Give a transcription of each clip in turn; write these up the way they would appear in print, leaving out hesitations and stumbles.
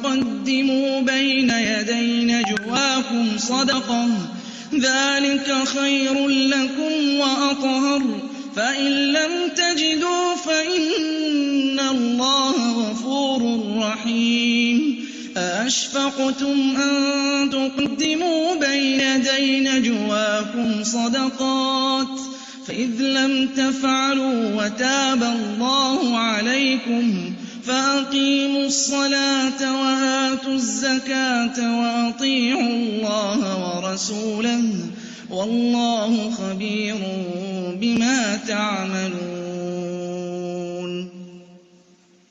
تقدموا بين يدي نجواكم صدقة ذلك خير لكم وأطهر فإن لم تجدوا فإن الله غفور رحيم أأشفقتم أن تقدموا بين يدي نجواكم صدقات فإذ لم تفعلوا وتاب الله عليكم فأقيموا الصلاة وآتوا الزكاة وأطيعوا الله ورسوله والله خبير بما تعملون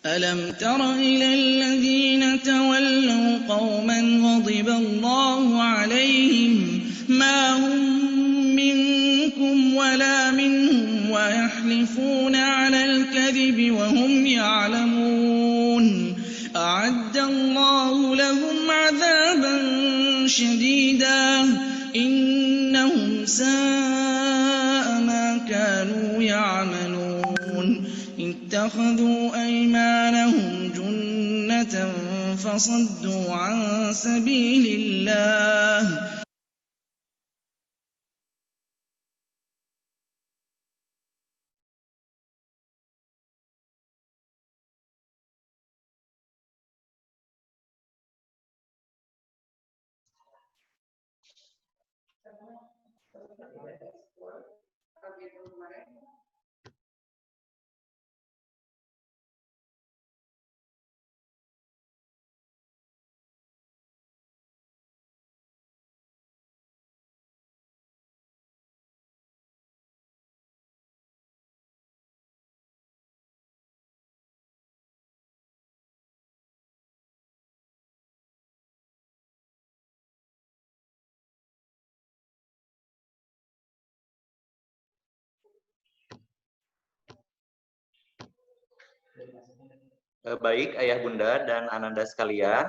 ألم تر إلى الذين تولوا قوما غضب الله عليهم ما هم منكم ولا منهم ويحلفون على الكذب وهم يعلمون أعد الله لهم عذابا شديدا إنهم ساء ما كانوا يعملون اتخذوا أيمانهم جنة فصدوا عن سبيل الله Baik, Ayah Bunda dan Ananda sekalian,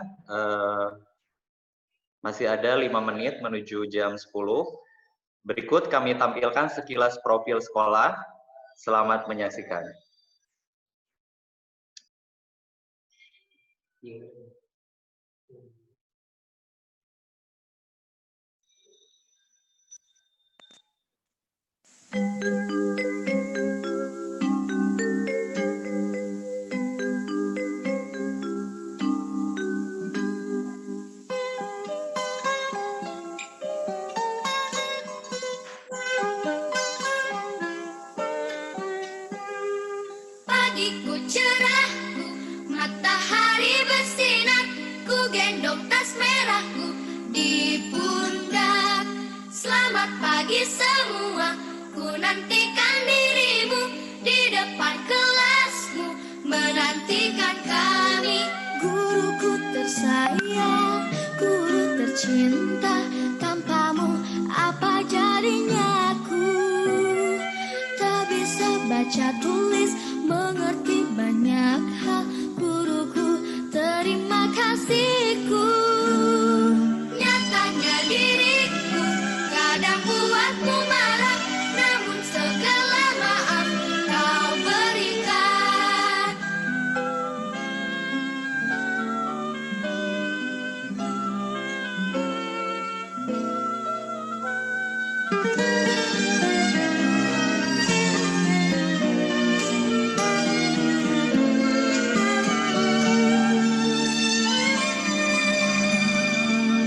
masih ada 5 menit menuju jam 10. Berikut kami tampilkan sekilas profil sekolah. Selamat menyaksikan. Pagiku cerahku, matahari bersinar, ku gendong tas merahku di pundak. Selamat pagi semua, ku nantikan dirimu di depan kelasmu, menantikan kami. Guruku tersayang, guru tercinta, tanpamu apa jadinya aku? Tak bisa baca tulis, mengerti banyak hal, guruku terima kasihku. Nyatanya diriku kadang buatmu marah, namun segala maaf kau berikan.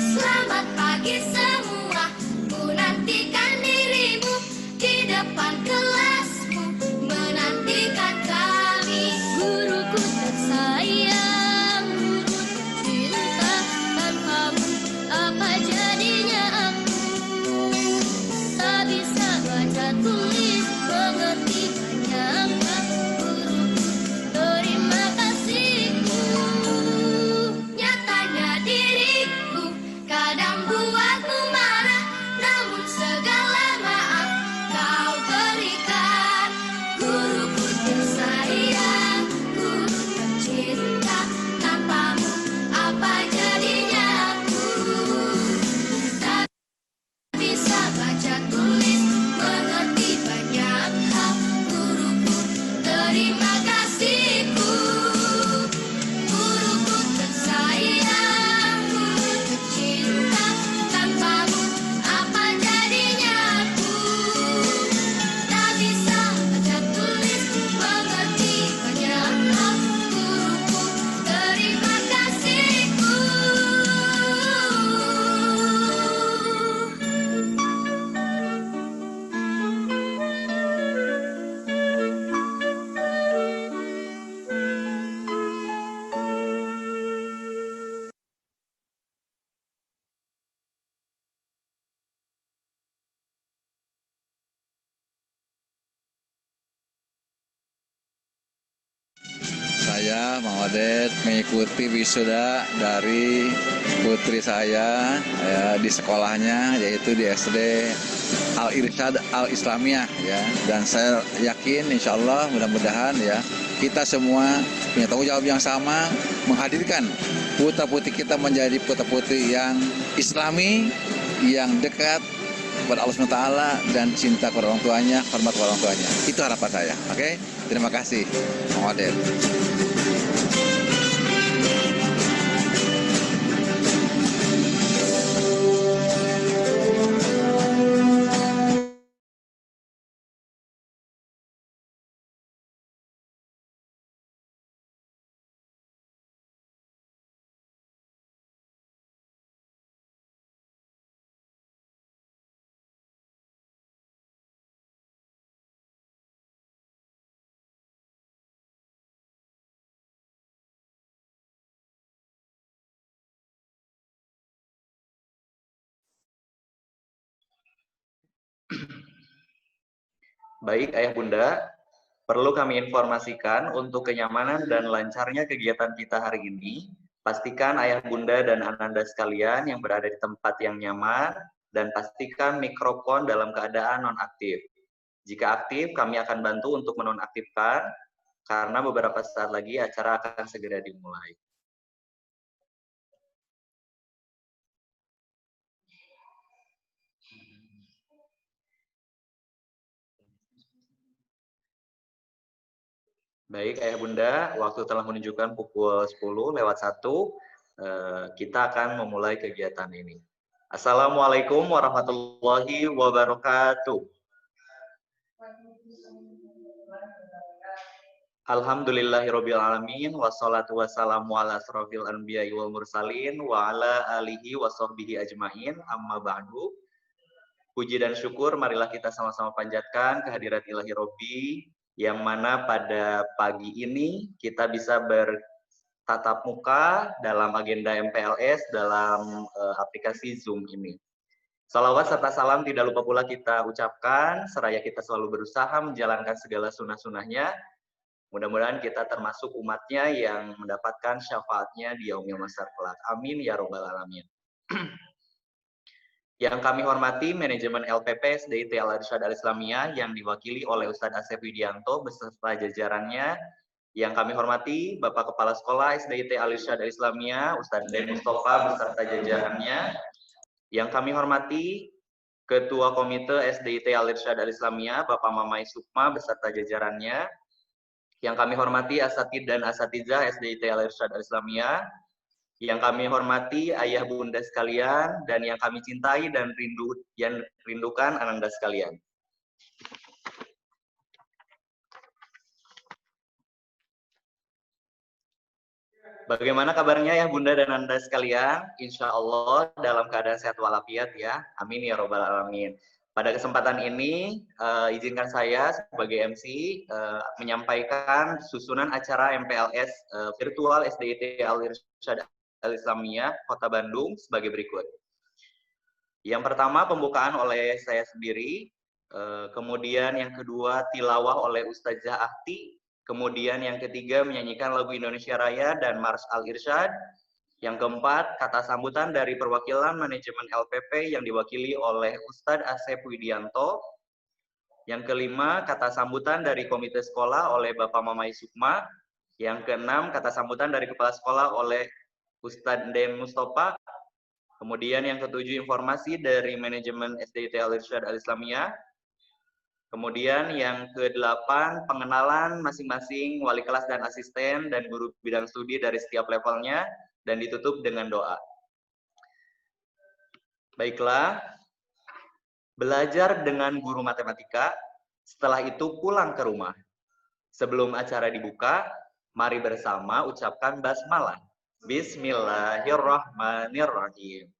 Selamat pagi semua, ku nantikan dirimu di depan kelasmu, menantikan kami. Guruku tersayang, guru tercinta, tanpamu apa jadinya aku? Tak bisa baca tulis, mengerti banyak hal, guruku terima kasihku. Nyatanya diriku kadang buatmu Odet mengikuti wisuda dari putri saya ya, di sekolahnya, yaitu di SD Al Irsyad Al Islamiyah ya. Dan saya yakin insya Allah mudah-mudahan ya kita semua punya tanggung jawab yang sama menghadirkan putra-putri kita menjadi putra-putri yang Islami, yang dekat kepada Allah SWT dan cinta kepada orang tuanya, hormat kepada orang tuanya. Itu harapan saya. Oke? Terima kasih, Bang Odet. Baik, Ayah Bunda, perlu kami informasikan untuk kenyamanan dan lancarnya kegiatan kita hari ini, pastikan Ayah Bunda dan Ananda sekalian yang berada di tempat yang nyaman, dan pastikan mikrofon dalam keadaan nonaktif. Jika aktif, kami akan bantu untuk menonaktifkan, karena beberapa saat lagi acara akan segera dimulai. Baik, Ayah Bunda, waktu telah menunjukkan pukul 10:01, kita akan memulai kegiatan ini. Assalamualaikum warahmatullahi wabarakatuh. Alhamdulillahirrabbilalamin, wassalatu wassalamu ala asrofil anbiya'i wal mursalin, wa ala alihi wa sahbihi ajmain, amma ba'du. Puji dan syukur marilah kita sama-sama panjatkan kehadirat ilahi Robbi, yang mana pada pagi ini kita bisa bertatap muka dalam agenda MPLS dalam aplikasi Zoom ini. Salawat serta salam tidak lupa pula kita ucapkan, seraya kita selalu berusaha menjalankan segala sunnah-sunnahnya. Mudah-mudahan kita termasuk umatnya yang mendapatkan syafaatnya di yaumil mahsyar kelak. Amin ya robbal alamin. Yang kami hormati manajemen LPP SDIT Al Irsyad Al Islamiyah yang diwakili oleh Ustadz Asep Widianto beserta jajarannya. Yang kami hormati Bapak Kepala Sekolah SDIT Al Irsyad Al Islamiyah, Ustadz Den Mustafa beserta jajarannya. Yang kami hormati Ketua Komite SDIT Al Irsyad Al Islamiyah, Bapak Mamai Sukma beserta jajarannya. Yang kami hormati Asatid dan Asatizah SDIT Al Irsyad Al Islamiyah. Yang kami hormati ayah bunda sekalian, dan yang kami cintai dan rindukan ananda sekalian. Bagaimana kabarnya ya bunda dan anda sekalian? Insya Allah dalam keadaan sehat walafiat ya. Amin ya robbal alamin. Pada kesempatan ini, izinkan saya sebagai MC menyampaikan susunan acara MPLS virtual SDIT Al Irsyad Al Islamiyah Kota Bandung sebagai berikut. Yang pertama pembukaan oleh saya sendiri, kemudian yang kedua tilawah oleh Ustazah Ahti, kemudian yang ketiga menyanyikan lagu Indonesia Raya dan Mars Al Irsyad, yang keempat kata sambutan dari perwakilan manajemen LPP yang diwakili oleh Ustadz Asep Widianto, yang kelima kata sambutan dari komite sekolah oleh Bapak Mamai Sukma, yang keenam kata sambutan dari kepala sekolah oleh Ustadz Den Mustafa. Kemudian yang ketujuh informasi dari manajemen SDIT Al Irsyad Al Islamiyah. Kemudian yang kedelapan pengenalan masing-masing wali kelas dan asisten dan guru bidang studi dari setiap levelnya, dan ditutup dengan doa. Baiklah, belajar dengan guru matematika, setelah itu pulang ke rumah. Sebelum acara dibuka, mari bersama ucapkan basmalah. Bismillahirrahmanirrahim.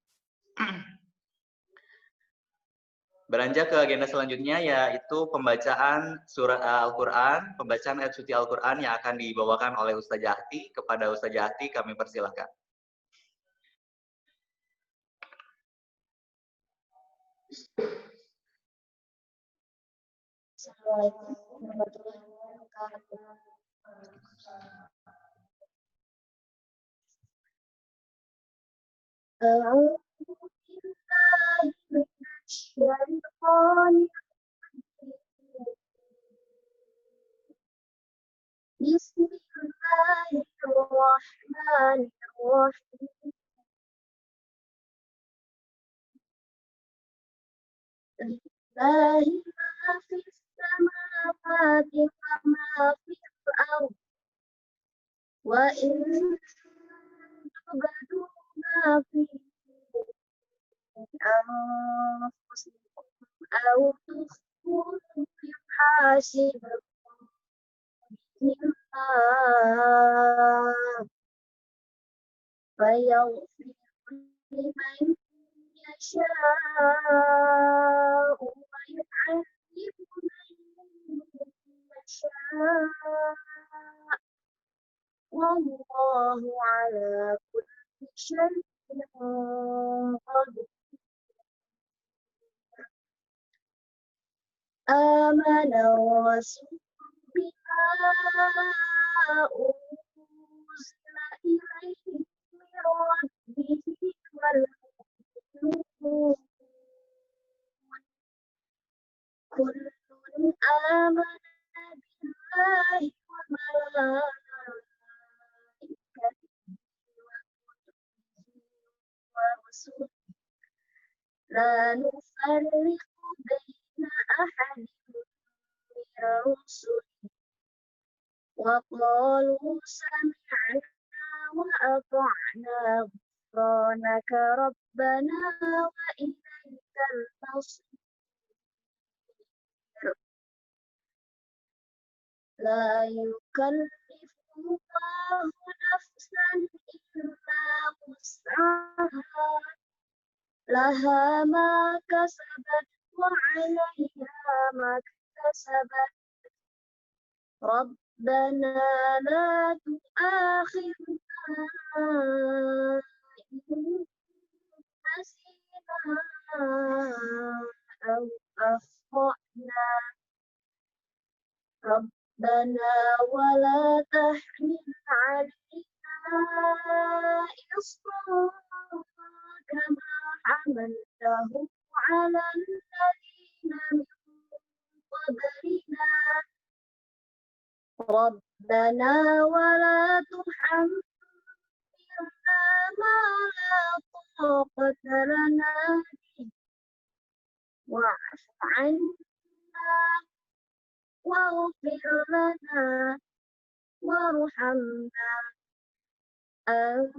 Beranjak ke agenda selanjutnya, yaitu pembacaan surat Al-Quran, pembacaan ayat suci Al-Quran yang akan dibawakan oleh Ustazah Ahti. Kepada Ustazah Ahti kami persilahkan. Assalamualaikum warahmatullahi wabarakatuh. أعوذ بالله من الشيطان الرجيم. بسم الله الرحمن الرحيم. لله ما في السماوات وما في الأرض وإن تبدوا ما في أنفسكم أو تخفوه يحاسبكم به الله فيغفر لمن يشاء ويعذب من يشاء والله على كل شيء قدير. آمن الرسول بما أنزل إليه من ربه والمؤمنون كل آمن بالله وملائكته ورسله لا نفرق بين أحد من رسله وقالوا سمعنا وأطعنا غفرانك ربنا وإليك المصير. لا يكلف الله نفسا إلا وسعها لها ما كسبت وعليها ما اكتسبت ربنا لا تؤاخذنا إن نسينا أو أخطأنا ربنا ولا تحمل علينا إصرا كما حملته على الذين من قبلنا ربنا ولا تحملنا ما لا طاقة لنا به واعف عنا واغفر لنا وارحمنا أنت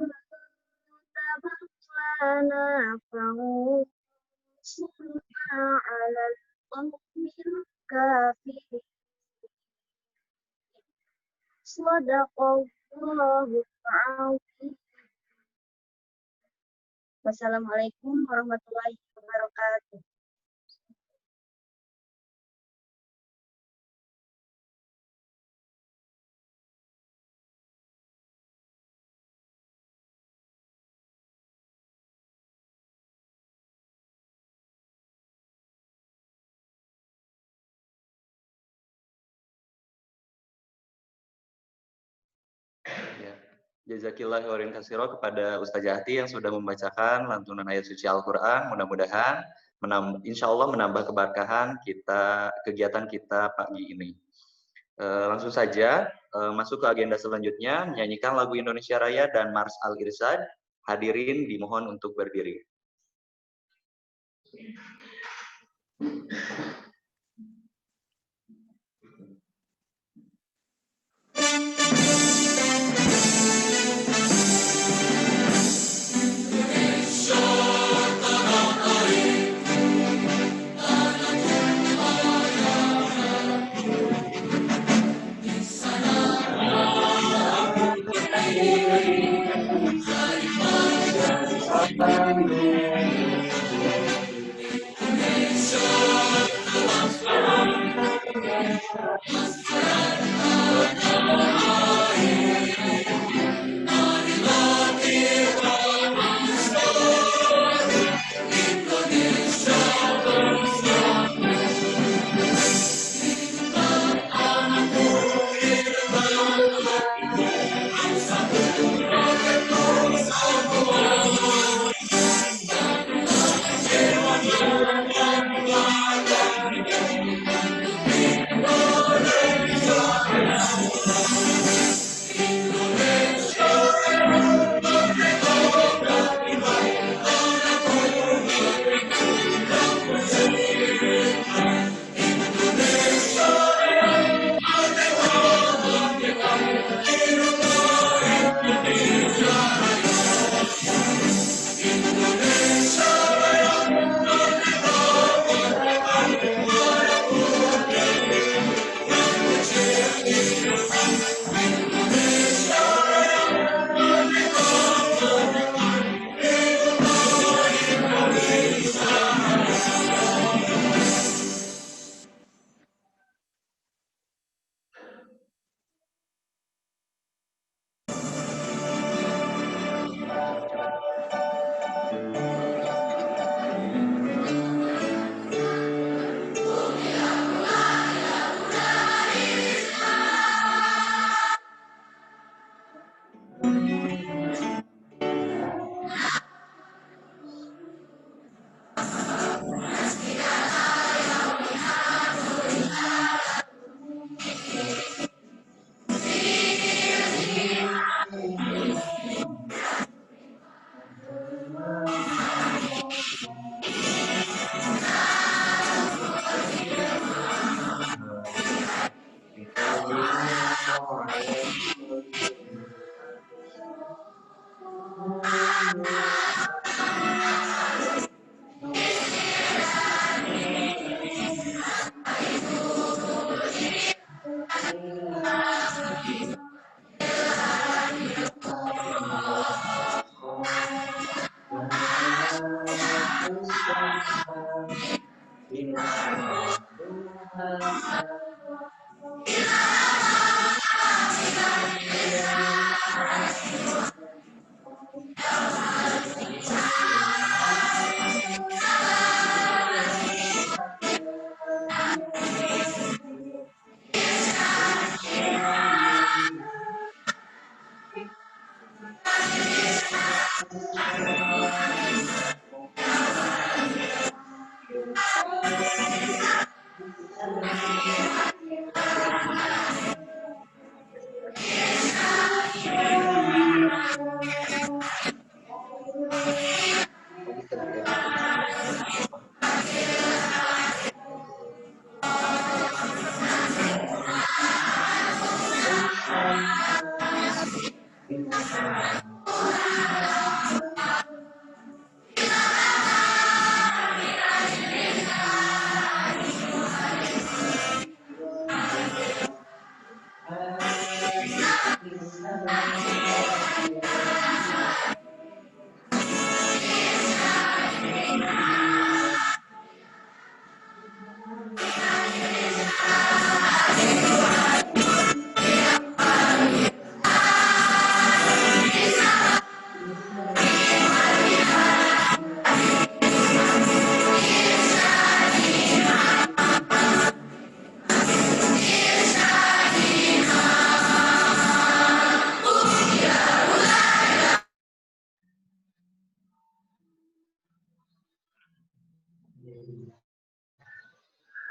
مولانا فانصرنا على القوم الكافرين. صدق الله العظيم. Wassalamualaikum warahmatullahi wabarakatuh. Ya. Jazakillah khairan katsira kepada Ustaz Jahti yang sudah membacakan lantunan ayat suci Al-Quran. Mudah-mudahan insya Allah menambah keberkahan kita, kegiatan kita pagi ini. Langsung saja masuk ke agenda selanjutnya, menyanyikan lagu Indonesia Raya dan Mars Al-Irsyad. Hadirin dimohon untuk berdiri.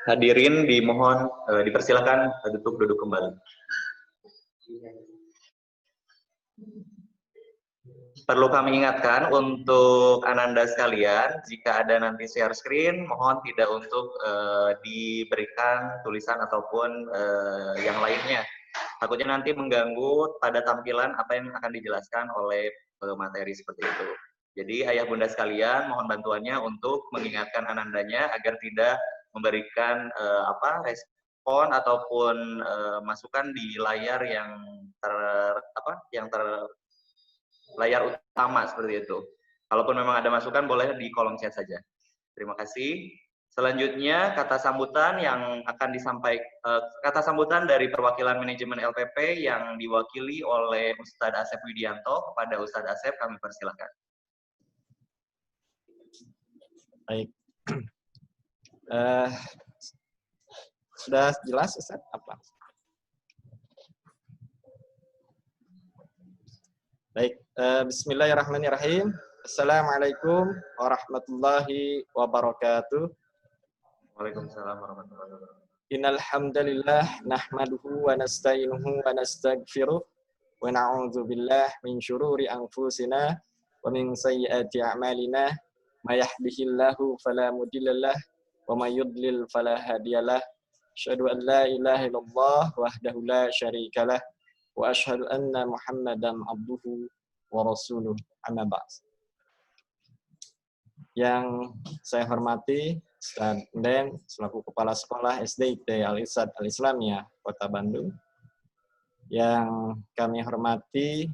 Hadirin dimohon dipersilakan duduk kembali. Perlu kami ingatkan untuk Ananda sekalian, jika ada nanti share screen, mohon tidak untuk diberikan tulisan ataupun yang lainnya. Takutnya nanti mengganggu pada tampilan apa yang akan dijelaskan oleh materi seperti itu. Jadi ayah bunda sekalian, mohon bantuannya untuk mengingatkan Anandanya agar tidak memberikan respon ataupun masukan di layar yang layar utama seperti itu. Kalaupun memang ada masukan boleh di kolom chat saja. Terima kasih. Selanjutnya kata sambutan yang akan disampaikan kata sambutan dari perwakilan manajemen LPP yang diwakili oleh Ustadz Asep Widianto. Kepada Ustadz Asep kami persilakan. Baik. Sudah jelas Ustaz apa? Baik, bismillahirrahmanirrahim. Assalamualaikum warahmatullahi wabarakatuh. Waalaikumsalam warahmatullahi wabarakatuh. Innal hamdalillah nahmaduhu wa nasta'inuhu wa nastaghfiruh wa na'udzu billahi min syururi anfusina wa min sayyiati a'malina may yahdihillahu fala mudhillalah wa may yudlil fala hadiyalah. Asyhadu an la ilaha illallah wahdahu la syarikalah wa asyhadu anna Muhammadan abduhu wa rasuluh. Amma ba'd. Yang saya hormati Ustaz Den selaku Kepala Sekolah SDIT Al-Irsyad Al-Islamiyah Kota Bandung. Yang kami hormati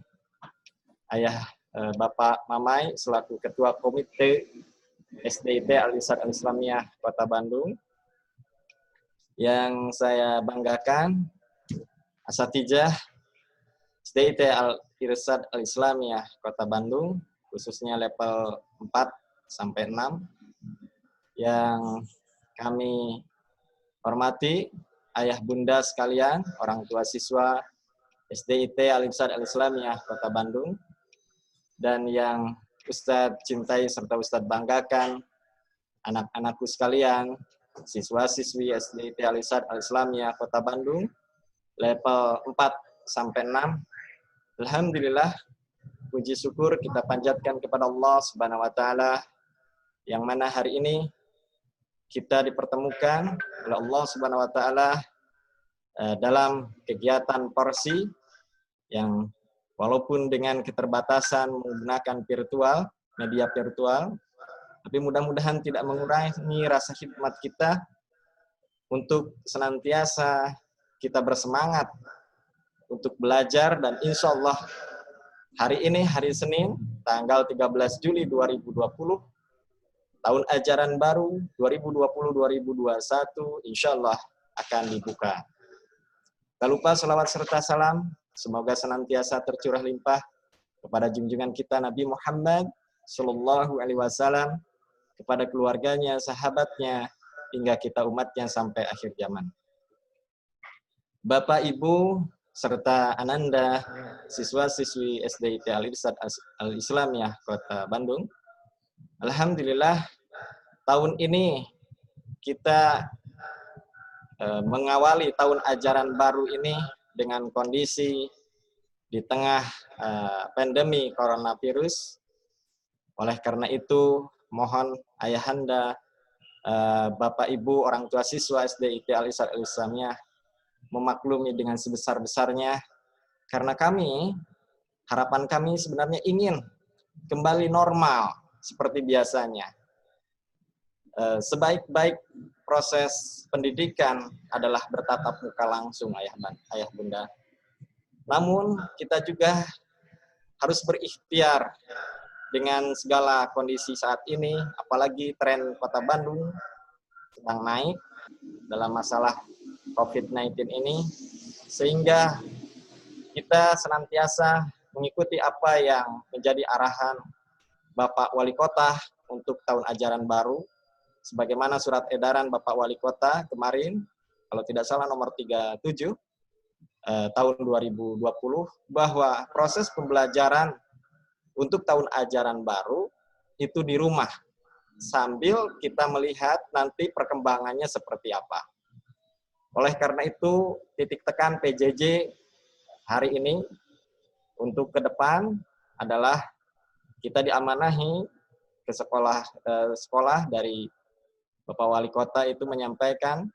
Ayah Bapak Mamai selaku Ketua Komite SDIT Al-Irsyad Al-Islamiyah Kota Bandung. Yang saya banggakan Asatijah SDIT Al-Irsyad Al-Islamiyah Kota Bandung, khususnya level 4 sampai 6, yang kami hormati ayah bunda sekalian, orang tua siswa SDIT Al-Irsyad Al-Islamiyah Kota Bandung, dan yang Ustadz cintai serta Ustadz banggakan, anak-anakku sekalian, siswa-siswi SDIT Al-Irsyad Al-Islamiyah Kota Bandung, level 4 sampai 6. Alhamdulillah, puji syukur kita panjatkan kepada Allah Subhanahu wa taala yang mana hari ini kita dipertemukan oleh Allah Subhanahu wa taala dalam kegiatan porsi yang walaupun dengan keterbatasan menggunakan virtual, media virtual, tapi mudah-mudahan tidak mengurangi rasa khidmat kita untuk senantiasa kita bersemangat untuk belajar, dan insya Allah hari ini, hari Senin, tanggal 13 Juli 2020, tahun ajaran baru 2020-2021, insya Allah akan dibuka. Tak lupa salawat serta salam, semoga senantiasa tercurah limpah kepada junjungan kita Nabi Muhammad Sallallahu Alaihi Wasallam, kepada keluarganya, sahabatnya, hingga kita umatnya sampai akhir zaman. Bapak, Ibu, serta Ananda, siswa-siswi SDIT Al-Irsyad Al-Islamiyah Kota Bandung. Alhamdulillah, tahun ini kita mengawali tahun ajaran baru ini dengan kondisi di tengah pandemi coronavirus. Oleh karena itu, mohon ayahanda, Bapak Ibu, orang tua siswa SDIT Al-Irsyad Al-Islamiyah memaklumi dengan sebesar-besarnya, karena harapan kami sebenarnya ingin kembali normal seperti biasanya. Sebaik-baik proses pendidikan adalah bertatap muka langsung, ayah bunda. Namun kita juga harus berikhtiar dengan segala kondisi saat ini, apalagi tren Kota Bandung sedang naik dalam masalah COVID-19 ini, sehingga kita senantiasa mengikuti apa yang menjadi arahan Bapak Wali Kota untuk tahun ajaran baru, sebagaimana surat edaran Bapak Wali Kota kemarin, kalau tidak salah nomor 37 tahun 2020, bahwa proses pembelajaran untuk tahun ajaran baru itu di rumah, sambil kita melihat nanti perkembangannya seperti apa. Oleh karena itu, titik tekan PJJ hari ini untuk ke depan adalah kita diamanahi ke sekolah dari Bapak Wali Kota itu menyampaikan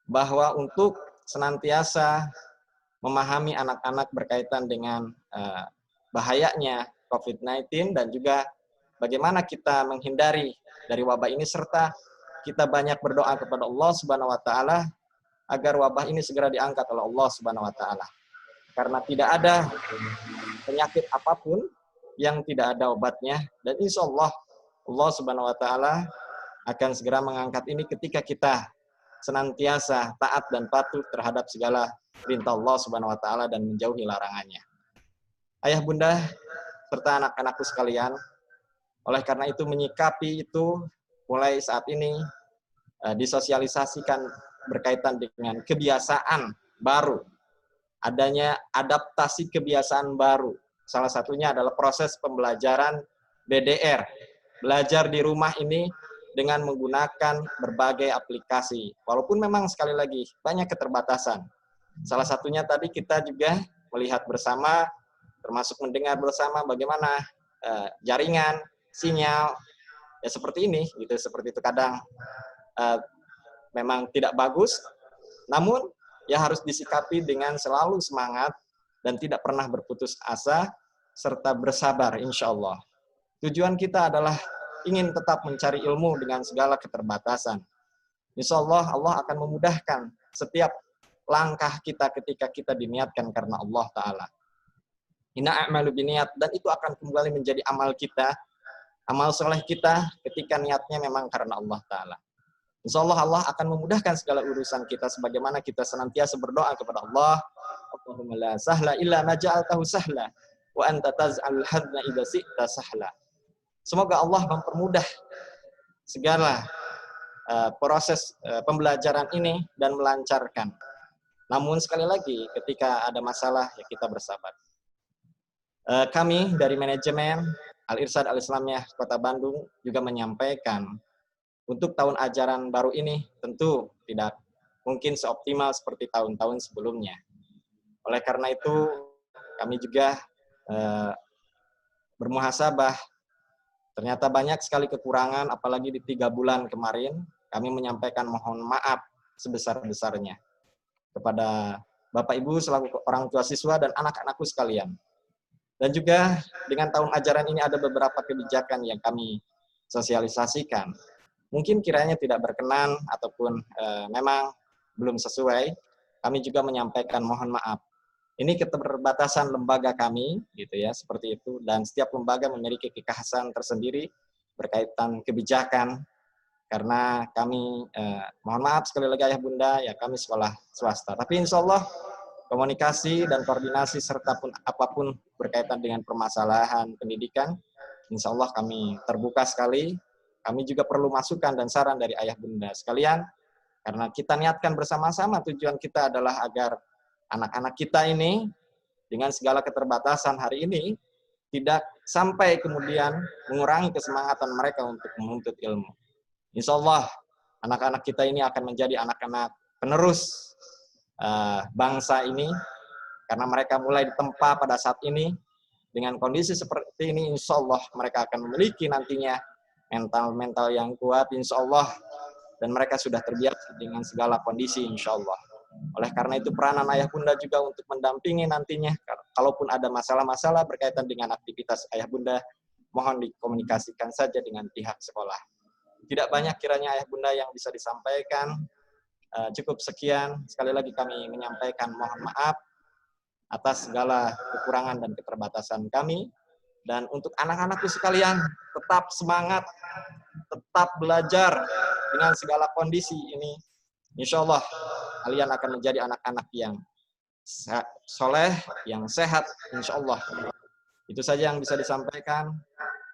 bahwa untuk senantiasa memahami anak-anak berkaitan dengan bahayanya COVID-19 dan juga bagaimana kita menghindari dari wabah ini, serta kita banyak berdoa kepada Allah Subhanahu wa taala agar wabah ini segera diangkat oleh Allah Subhanahu wa taala. Karena tidak ada penyakit apapun yang tidak ada obatnya, dan insya Allah Allah Subhanahu wa taala akan segera mengangkat ini ketika kita senantiasa taat dan patuh terhadap segala perintah Allah Subhanahu wa taala dan menjauhi larangannya. Ayah bunda serta anak-anakku sekalian, oleh karena itu menyikapi itu mulai saat ini disosialisasikan berkaitan dengan kebiasaan baru, adanya adaptasi kebiasaan baru. Salah satunya adalah proses pembelajaran BDR, belajar di rumah ini dengan menggunakan berbagai aplikasi. Walaupun memang sekali lagi banyak keterbatasan. Salah satunya tadi kita juga melihat bersama, termasuk mendengar bersama bagaimana jaringan, sinyal, ya seperti ini, gitu. Seperti itu kadang memang tidak bagus, namun ya harus disikapi dengan selalu semangat dan tidak pernah berputus asa, serta bersabar insya Allah. Tujuan kita adalah ingin tetap mencari ilmu dengan segala keterbatasan. Insya Allah, Allah akan memudahkan setiap langkah kita ketika kita diniatkan karena Allah Ta'ala. Inna a'malu biniat, dan itu akan kembali menjadi amal kita, amal soleh kita ketika niatnya memang karena Allah Ta'ala. Insya Allah, Allah akan memudahkan segala urusan kita sebagaimana kita senantiasa berdoa kepada Allah. Allahumma la sahla illa ma ja'altahu sahla wa anta taz'al hadna idza syi'ta sahla. Semoga Allah mempermudah segala proses pembelajaran ini dan melancarkan. Namun sekali lagi ketika ada masalah ya kita bersabar. Kami dari manajemen Al-Irsyad Al-Islamiyah Kota Bandung juga menyampaikan untuk tahun ajaran baru ini tentu tidak mungkin seoptimal seperti tahun-tahun sebelumnya. Oleh karena itu kami juga bermuhasabah. Ternyata banyak sekali kekurangan, apalagi di 3 bulan kemarin, kami menyampaikan mohon maaf sebesar-besarnya kepada Bapak Ibu selaku orang tua siswa dan anak-anakku sekalian. Dan juga dengan tahun ajaran ini ada beberapa kebijakan yang kami sosialisasikan. Mungkin kiranya tidak berkenan ataupun memang belum sesuai, kami juga menyampaikan mohon maaf. Ini keterbatasan lembaga kami, gitu ya, seperti itu. Dan setiap lembaga memiliki kekhasan tersendiri berkaitan kebijakan. Karena kami, mohon maaf sekali lagi ayah bunda, ya kami sekolah swasta. Tapi insya Allah komunikasi dan koordinasi serta pun apapun berkaitan dengan permasalahan pendidikan, insya Allah kami terbuka sekali. Kami juga perlu masukan dan saran dari ayah bunda sekalian, karena kita niatkan bersama-sama tujuan kita adalah agar anak-anak kita ini dengan segala keterbatasan hari ini tidak sampai kemudian mengurangi kesemangatan mereka untuk menuntut ilmu. Insya Allah anak-anak kita ini akan menjadi anak-anak penerus bangsa ini, karena mereka mulai ditempa pada saat ini dengan kondisi seperti ini. Insya Allah mereka akan memiliki nantinya mental yang kuat, insya Allah, dan mereka sudah terbiasa dengan segala kondisi, insya Allah. Oleh karena itu peranan ayah bunda juga untuk mendampingi nantinya, kalaupun ada masalah-masalah berkaitan dengan aktivitas ayah bunda, mohon dikomunikasikan saja dengan pihak sekolah. Tidak banyak kiranya ayah bunda yang bisa disampaikan, cukup sekian. Sekali lagi kami menyampaikan mohon maaf atas segala kekurangan dan keterbatasan kami. Dan untuk anak-anakku sekalian, tetap semangat, tetap belajar dengan segala kondisi ini. Insya Allah, kalian akan menjadi anak-anak yang soleh, yang sehat, insya Allah. Itu saja yang bisa disampaikan.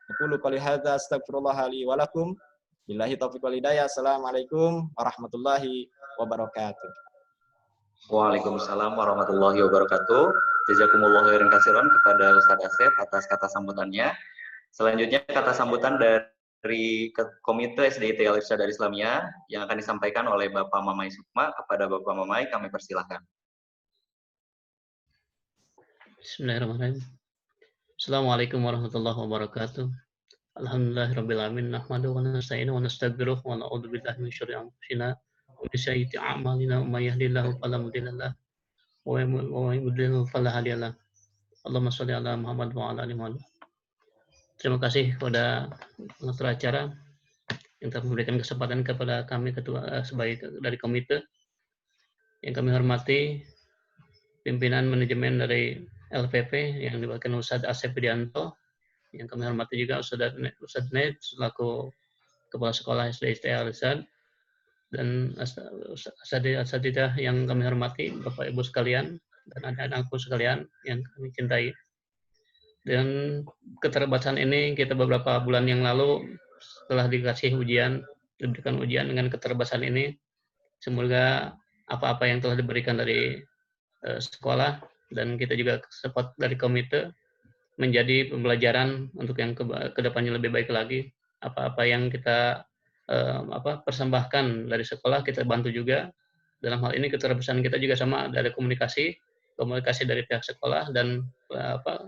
Aqulu qouli hadza astaghfirullah li wa lakum. Billahi taufiq wal hidayah. Assalamualaikum warahmatullahi wabarakatuh. Waalaikumsalam warahmatullahi wabarakatuh. Jazakumullah khairan katsiran kepada Ustadz Asep atas kata sambutannya. Selanjutnya kata sambutan dari Komite SDIT Al-Irsyad Al-Islamiyah yang akan disampaikan oleh Bapak Mamai Sukma. Kepada Bapak Mamai kami persilahkan. Bismillahirrahmanirrahim. Assalamualaikum warahmatullahi wabarakatuh. Alhamdulillahirabbil alamin. Nahmaduhu wa nasta'inuhu wa nastaghfiruh wa na'udzu billahi min syururi anfusina wa min sayyiati a'malina. May yahdihillahu fala mudilla lahu wa may yudlil fala hadiya lahu. Allahumma shalli ala Muhammad wa ala ali Muhammad. Terima kasih kepada pengatur acara yang telah memberikan kesempatan kepada kami ketua sebagai dari komite. Yang kami hormati pimpinan manajemen dari LPP yang diwakilkan Ustadz Asep Widianto, yang kami hormati juga Ustadz Ned selaku Kepala Sekolah SDIT Al-Irsyad, dan asatidzah yang kami hormati, Bapak Ibu sekalian, dan anak-anakku sekalian yang kami cintai. Dan keterbatasan ini kita beberapa bulan yang lalu setelah diberikan ujian dengan keterbatasan ini, semoga apa-apa yang telah diberikan dari sekolah dan kita juga support dari komite menjadi pembelajaran untuk yang kedepannya lebih baik lagi. Apa-apa yang kita persembahkan dari sekolah kita bantu juga. Dalam hal ini keterbatasan kita juga sama dari komunikasi dari pihak sekolah dan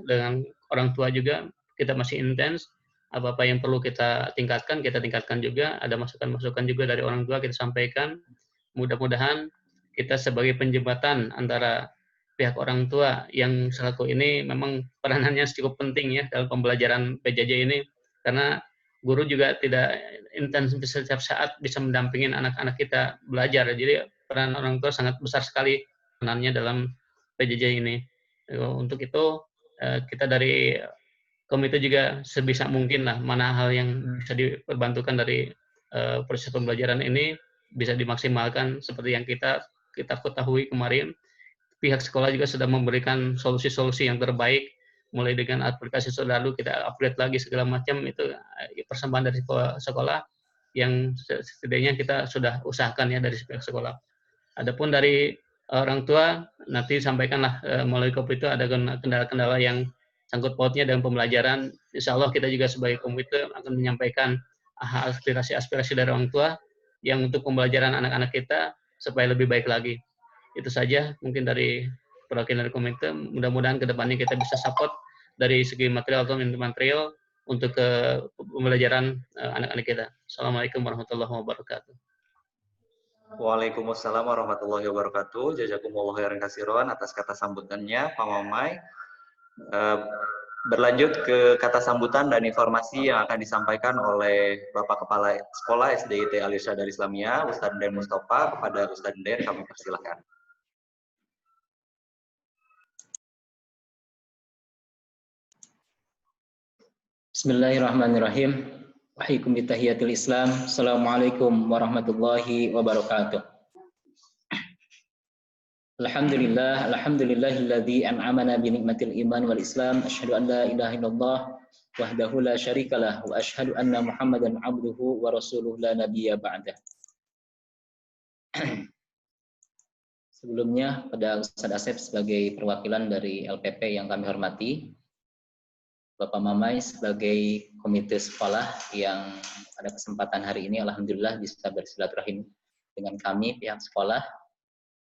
dengan orang tua juga kita masih intens. Apa-apa yang perlu kita tingkatkan juga. Ada masukan-masukan juga dari orang tua kita sampaikan. Mudah-mudahan kita sebagai penjembatan antara pihak orang tua yang selaku ini memang peranannya cukup penting ya dalam pembelajaran PJJ ini, karena guru juga tidak intens setiap saat bisa mendampingin anak-anak kita belajar. Jadi peran orang tua sangat besar sekali perannya dalam PJJ ini. Untuk itu kita dari komite juga sebisa mungkin lah mana hal yang bisa diperbantukan dari proses pembelajaran ini bisa dimaksimalkan. Seperti yang kita ketahui kemarin, pihak sekolah juga sudah memberikan solusi-solusi yang terbaik, mulai dengan aplikasi lalu kita upgrade lagi segala macam. Itu persembahan dari sekolah yang setidaknya kita sudah usahakan ya dari pihak sekolah. Adapun dari orang tua nanti sampaikanlah melalui komite ada kendala-kendala yang sangkut pautnya dengan pembelajaran. Insya Allah kita juga sebagai komite akan menyampaikan aspirasi-aspirasi dari orang tua yang untuk pembelajaran anak-anak kita supaya lebih baik lagi. Itu saja mungkin dari perwakilan dari komite. Mudah-mudahan kedepannya kita bisa support dari segi material atau material untuk pembelajaran anak-anak kita. Assalamualaikum warahmatullahi wabarakatuh. Waalaikumsalam warahmatullahi wabarakatuh. Jazakumullah khairan katsiran atas kata sambutannya Pak Mamai. Berlanjut ke kata sambutan dan informasi yang akan disampaikan oleh Bapak Kepala Sekolah SDIT Al-Irsyad Islamiyah, Ustadz Den Mustafa. Kepada Ustadz Den kami persilahkan. Bismillahirrahmanirrahim. Wahaikum bitahiyatil Islam. Assalamualaikum warahmatullahi wabarakatuh. Alhamdulillahilladzi an'amana bi ni'matil iman wal Islam. Asyhadu an la ilaha illallah wahdahu la syarikalah wa asyhadu anna Muhammadan abduhu wa rasuluhu la nabiyya ba'dah. Sebelumnya pada Ustadz Asep sebagai perwakilan dari LPP yang kami hormati, Bapak Mamai sebagai komite sekolah yang pada kesempatan hari ini alhamdulillah bisa bersilaturahim dengan kami pihak sekolah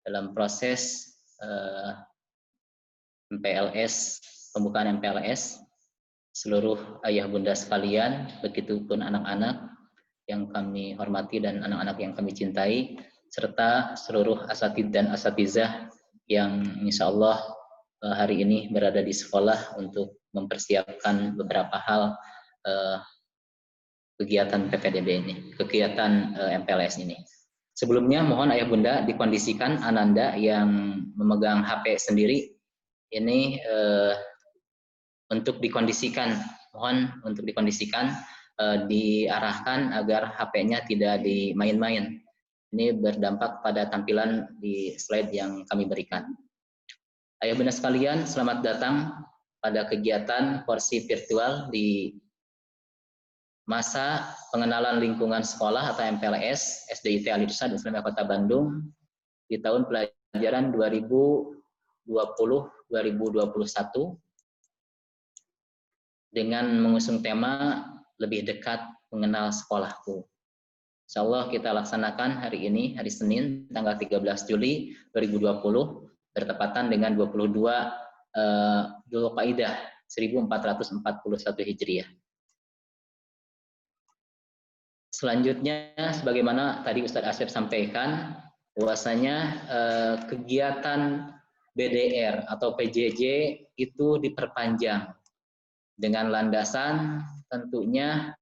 dalam proses MPLS, pembukaan MPLS, seluruh ayah bunda sekalian, begitupun anak-anak yang kami hormati dan anak-anak yang kami cintai, serta seluruh asatidz dan asatizah yang insya Allah hari ini berada di sekolah untuk mempersiapkan beberapa hal kegiatan PPDB ini, kegiatan MPLS ini. Sebelumnya mohon ayah bunda dikondisikan Ananda yang memegang HP sendiri ini untuk dikondisikan, mohon untuk dikondisikan, diarahkan agar HP-nya tidak dimain-main. Ini berdampak pada tampilan di slide yang kami berikan. Ayah bunda sekalian, selamat datang pada kegiatan porsi virtual di masa pengenalan lingkungan sekolah atau MPLS SDIT Al-Irsyad Islamiyah Kota Bandung di tahun pelajaran 2020-2021 dengan mengusung tema lebih dekat mengenal sekolahku. Insya Allah kita laksanakan hari ini, hari Senin, tanggal 13 Juli 2020, bertepatan dengan 22 Dzulqa'dah 1441 Hijriah. Selanjutnya, sebagaimana tadi Ustadz Asep sampaikan, bahwasanya kegiatan BDR atau PJJ itu diperpanjang dengan landasan tentunya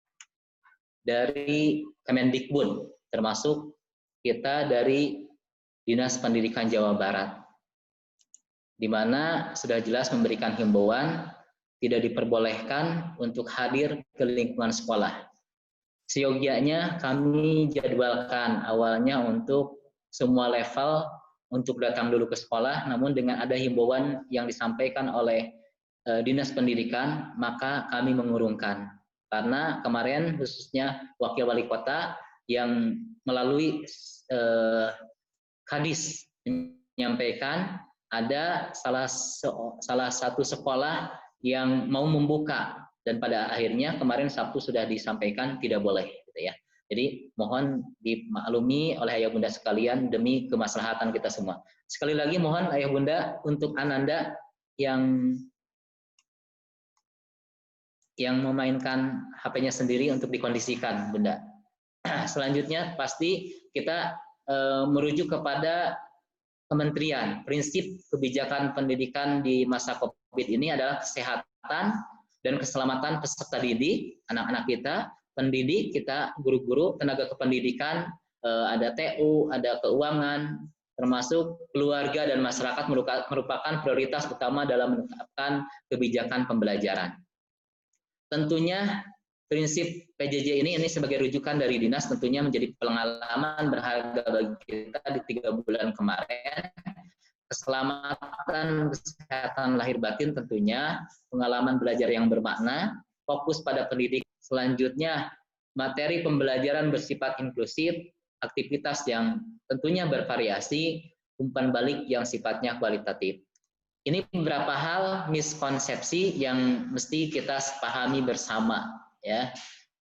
dari Kemendikbud, termasuk kita dari Dinas Pendidikan Jawa Barat, di mana sudah jelas memberikan himbauan tidak diperbolehkan untuk hadir ke lingkungan sekolah. Seyogianya kami jadwalkan awalnya untuk semua level untuk datang dulu ke sekolah, namun dengan ada himbauan yang disampaikan oleh Dinas Pendidikan, maka kami mengurungkan. Karena kemarin khususnya Wakil Wali Kota yang melalui Kadis menyampaikan ada salah satu sekolah yang mau membuka, dan pada akhirnya kemarin Sabtu sudah disampaikan tidak boleh, gitu ya. Jadi mohon dimaklumi oleh ayah bunda sekalian demi kemaslahatan kita semua. Sekali lagi mohon ayah bunda untuk Ananda yang memainkan HP-nya sendiri untuk dikondisikan, bunda. Selanjutnya pasti kita merujuk kepada kementerian. Prinsip kebijakan pendidikan di masa COVID ini adalah kesehatan dan keselamatan peserta didik, anak-anak kita, pendidik kita, guru-guru, tenaga kependidikan, ada TU, ada keuangan, termasuk keluarga dan masyarakat merupakan prioritas utama dalam menetapkan kebijakan pembelajaran. Tentunya prinsip PJJ ini sebagai rujukan dari dinas tentunya menjadi pengalaman berharga bagi kita di 3 bulan kemarin. Keselamatan, kesehatan lahir batin tentunya, pengalaman belajar yang bermakna, fokus pada pendidik. Selanjutnya, materi pembelajaran bersifat inklusif, aktivitas yang tentunya bervariasi, umpan balik yang sifatnya kualitatif. Ini beberapa hal miskonsepsi yang mesti kita pahami bersama, ya.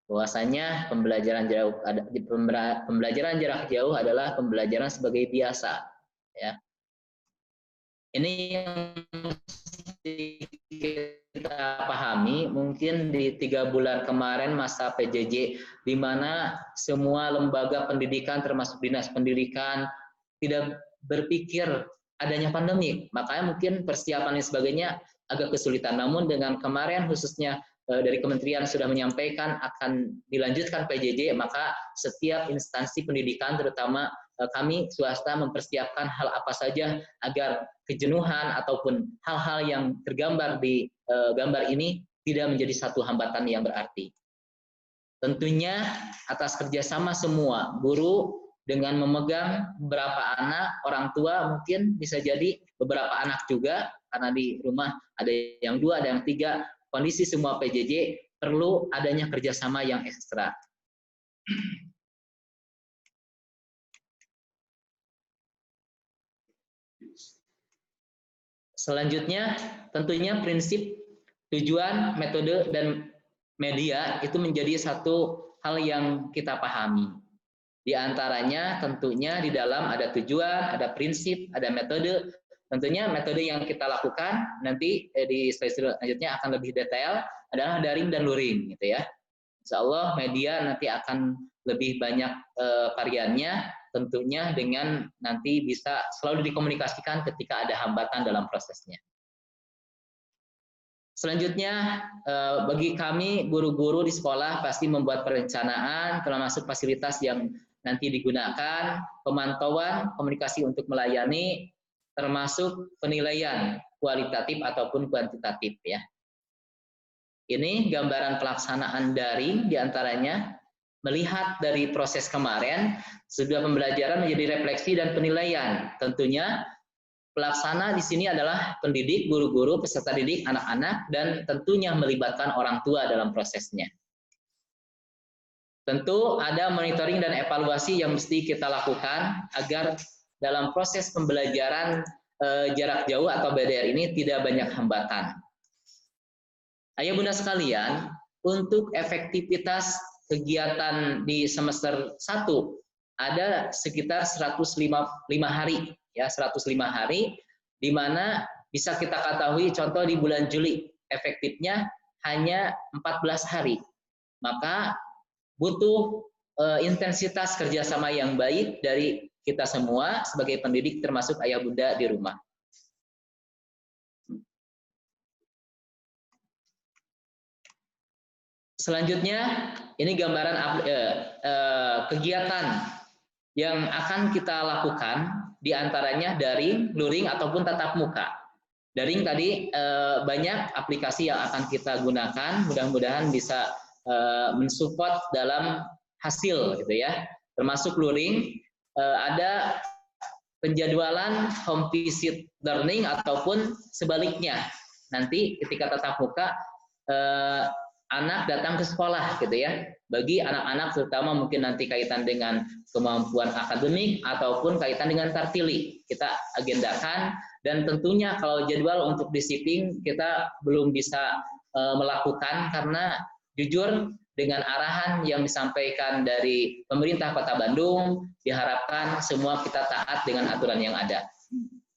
Bahwasanya pembelajaran jarak jauh adalah pembelajaran sebagai biasa, ya. Ini yang mesti kita pahami, mungkin di 3 bulan kemarin masa PJJ, di mana semua lembaga pendidikan termasuk dinas pendidikan tidak berpikir adanya pandemi, makanya mungkin persiapan dan sebagainya agak kesulitan. Namun dengan kemarin khususnya dari kementerian sudah menyampaikan akan dilanjutkan PJJ, maka setiap instansi pendidikan terutama kami swasta mempersiapkan hal apa saja agar kejenuhan ataupun hal-hal yang tergambar di gambar ini tidak menjadi satu hambatan yang berarti. Tentunya atas kerjasama semua, guru dengan memegang beberapa anak, orang tua mungkin bisa jadi beberapa anak juga, karena di rumah ada yang 2, ada yang 3, kondisi semua PJJ perlu adanya kerjasama yang ekstra. Selanjutnya, tentunya prinsip, tujuan, metode, dan media itu menjadi satu hal yang kita pahami. Di antaranya tentunya di dalam ada tujuan, ada prinsip, ada metode. Tentunya metode yang kita lakukan nanti di slide selanjutnya akan lebih detail adalah daring dan luring, gitu ya. Insya Allah media nanti akan lebih banyak variannya, tentunya dengan nanti bisa selalu dikomunikasikan ketika ada hambatan dalam prosesnya. Selanjutnya, bagi kami guru-guru di sekolah pasti membuat perencanaan, termasuk fasilitas yang nanti digunakan, pemantauan, komunikasi untuk melayani, termasuk penilaian kualitatif ataupun kuantitatif ya. Ini gambaran pelaksanaan daring diantaranya melihat dari proses kemarin, sudah pembelajaran menjadi refleksi dan penilaian. Tentunya pelaksana di sini adalah pendidik, guru-guru, peserta didik, anak-anak, dan tentunya melibatkan orang tua dalam prosesnya. Tentu ada monitoring dan evaluasi yang mesti kita lakukan agar dalam proses pembelajaran jarak jauh atau BDR ini tidak banyak hambatan. Ayah bunda sekalian, untuk efektivitas kegiatan di semester 1 ada sekitar 105 hari ya, 105 hari di mana bisa kita ketahui contoh di bulan Juli efektifnya hanya 14 hari. Maka butuh intensitas kerjasama yang baik dari kita semua sebagai pendidik termasuk ayah bunda di rumah. Selanjutnya, ini gambaran kegiatan yang akan kita lakukan, diantaranya daring, luring, ataupun tatap muka. Daring tadi banyak aplikasi yang akan kita gunakan, mudah-mudahan bisa mensupport dalam hasil, gitu ya. Termasuk luring, ada penjadwalan home visit learning ataupun sebaliknya. Nanti ketika tatap muka, anak datang ke sekolah gitu ya. Bagi anak-anak terutama mungkin nanti kaitan dengan kemampuan akademik ataupun kaitan dengan tartili kita agendakan, dan tentunya kalau jadwal untuk disiplin kita belum bisa melakukan karena jujur dengan arahan yang disampaikan dari pemerintah Kota Bandung diharapkan semua kita taat dengan aturan yang ada.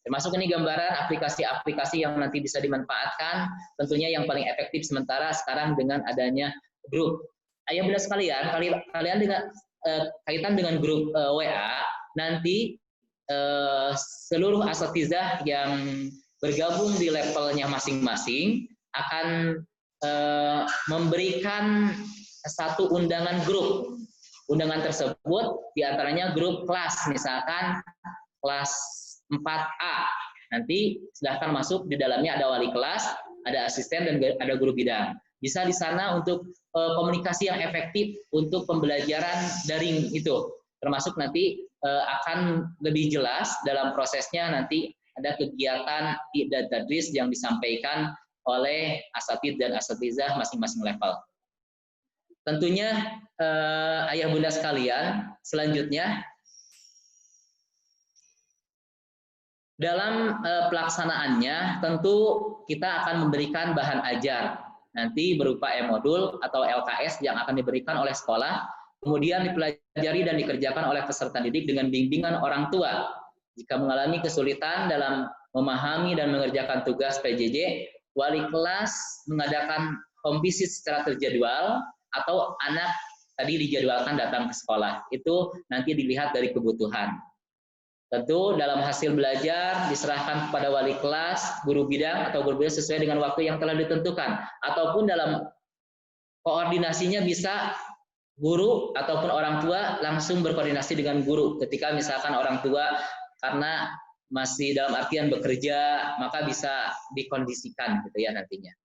Termasuk ini gambaran aplikasi-aplikasi yang nanti bisa dimanfaatkan, tentunya yang paling efektif sementara sekarang dengan adanya grup. Ayah bunda sekalian, kalian dengan kaitan dengan grup WA, nanti seluruh asatizah yang bergabung di levelnya masing-masing akan memberikan satu undangan grup. Undangan tersebut diantaranya grup kelas, misalkan kelas 4A. Nanti silahkan masuk, di dalamnya ada wali kelas, ada asisten, dan ada guru bidang. Bisa di sana untuk komunikasi yang efektif untuk pembelajaran daring itu. Termasuk nanti akan lebih jelas dalam prosesnya, nanti ada kegiatan dan tadris yang disampaikan oleh asatid dan asatizah masing-masing level. Tentunya ayah bunda sekalian, selanjutnya dalam pelaksanaannya tentu kita akan memberikan bahan ajar nanti berupa e-modul atau LKS yang akan diberikan oleh sekolah, kemudian dipelajari dan dikerjakan oleh peserta didik dengan bimbingan orang tua. Jika mengalami kesulitan dalam memahami dan mengerjakan tugas PJJ, wali kelas mengadakan home visit secara terjadwal atau anak tadi dijadwalkan datang ke sekolah. Itu nanti dilihat dari kebutuhan. Tentu dalam hasil belajar diserahkan kepada wali kelas, guru bidang atau guru bidang sesuai dengan waktu yang telah ditentukan. Ataupun dalam koordinasinya bisa guru ataupun orang tua langsung berkoordinasi dengan guru. Ketika misalkan orang tua karena masih dalam artian bekerja, maka bisa dikondisikan gitu ya nantinya.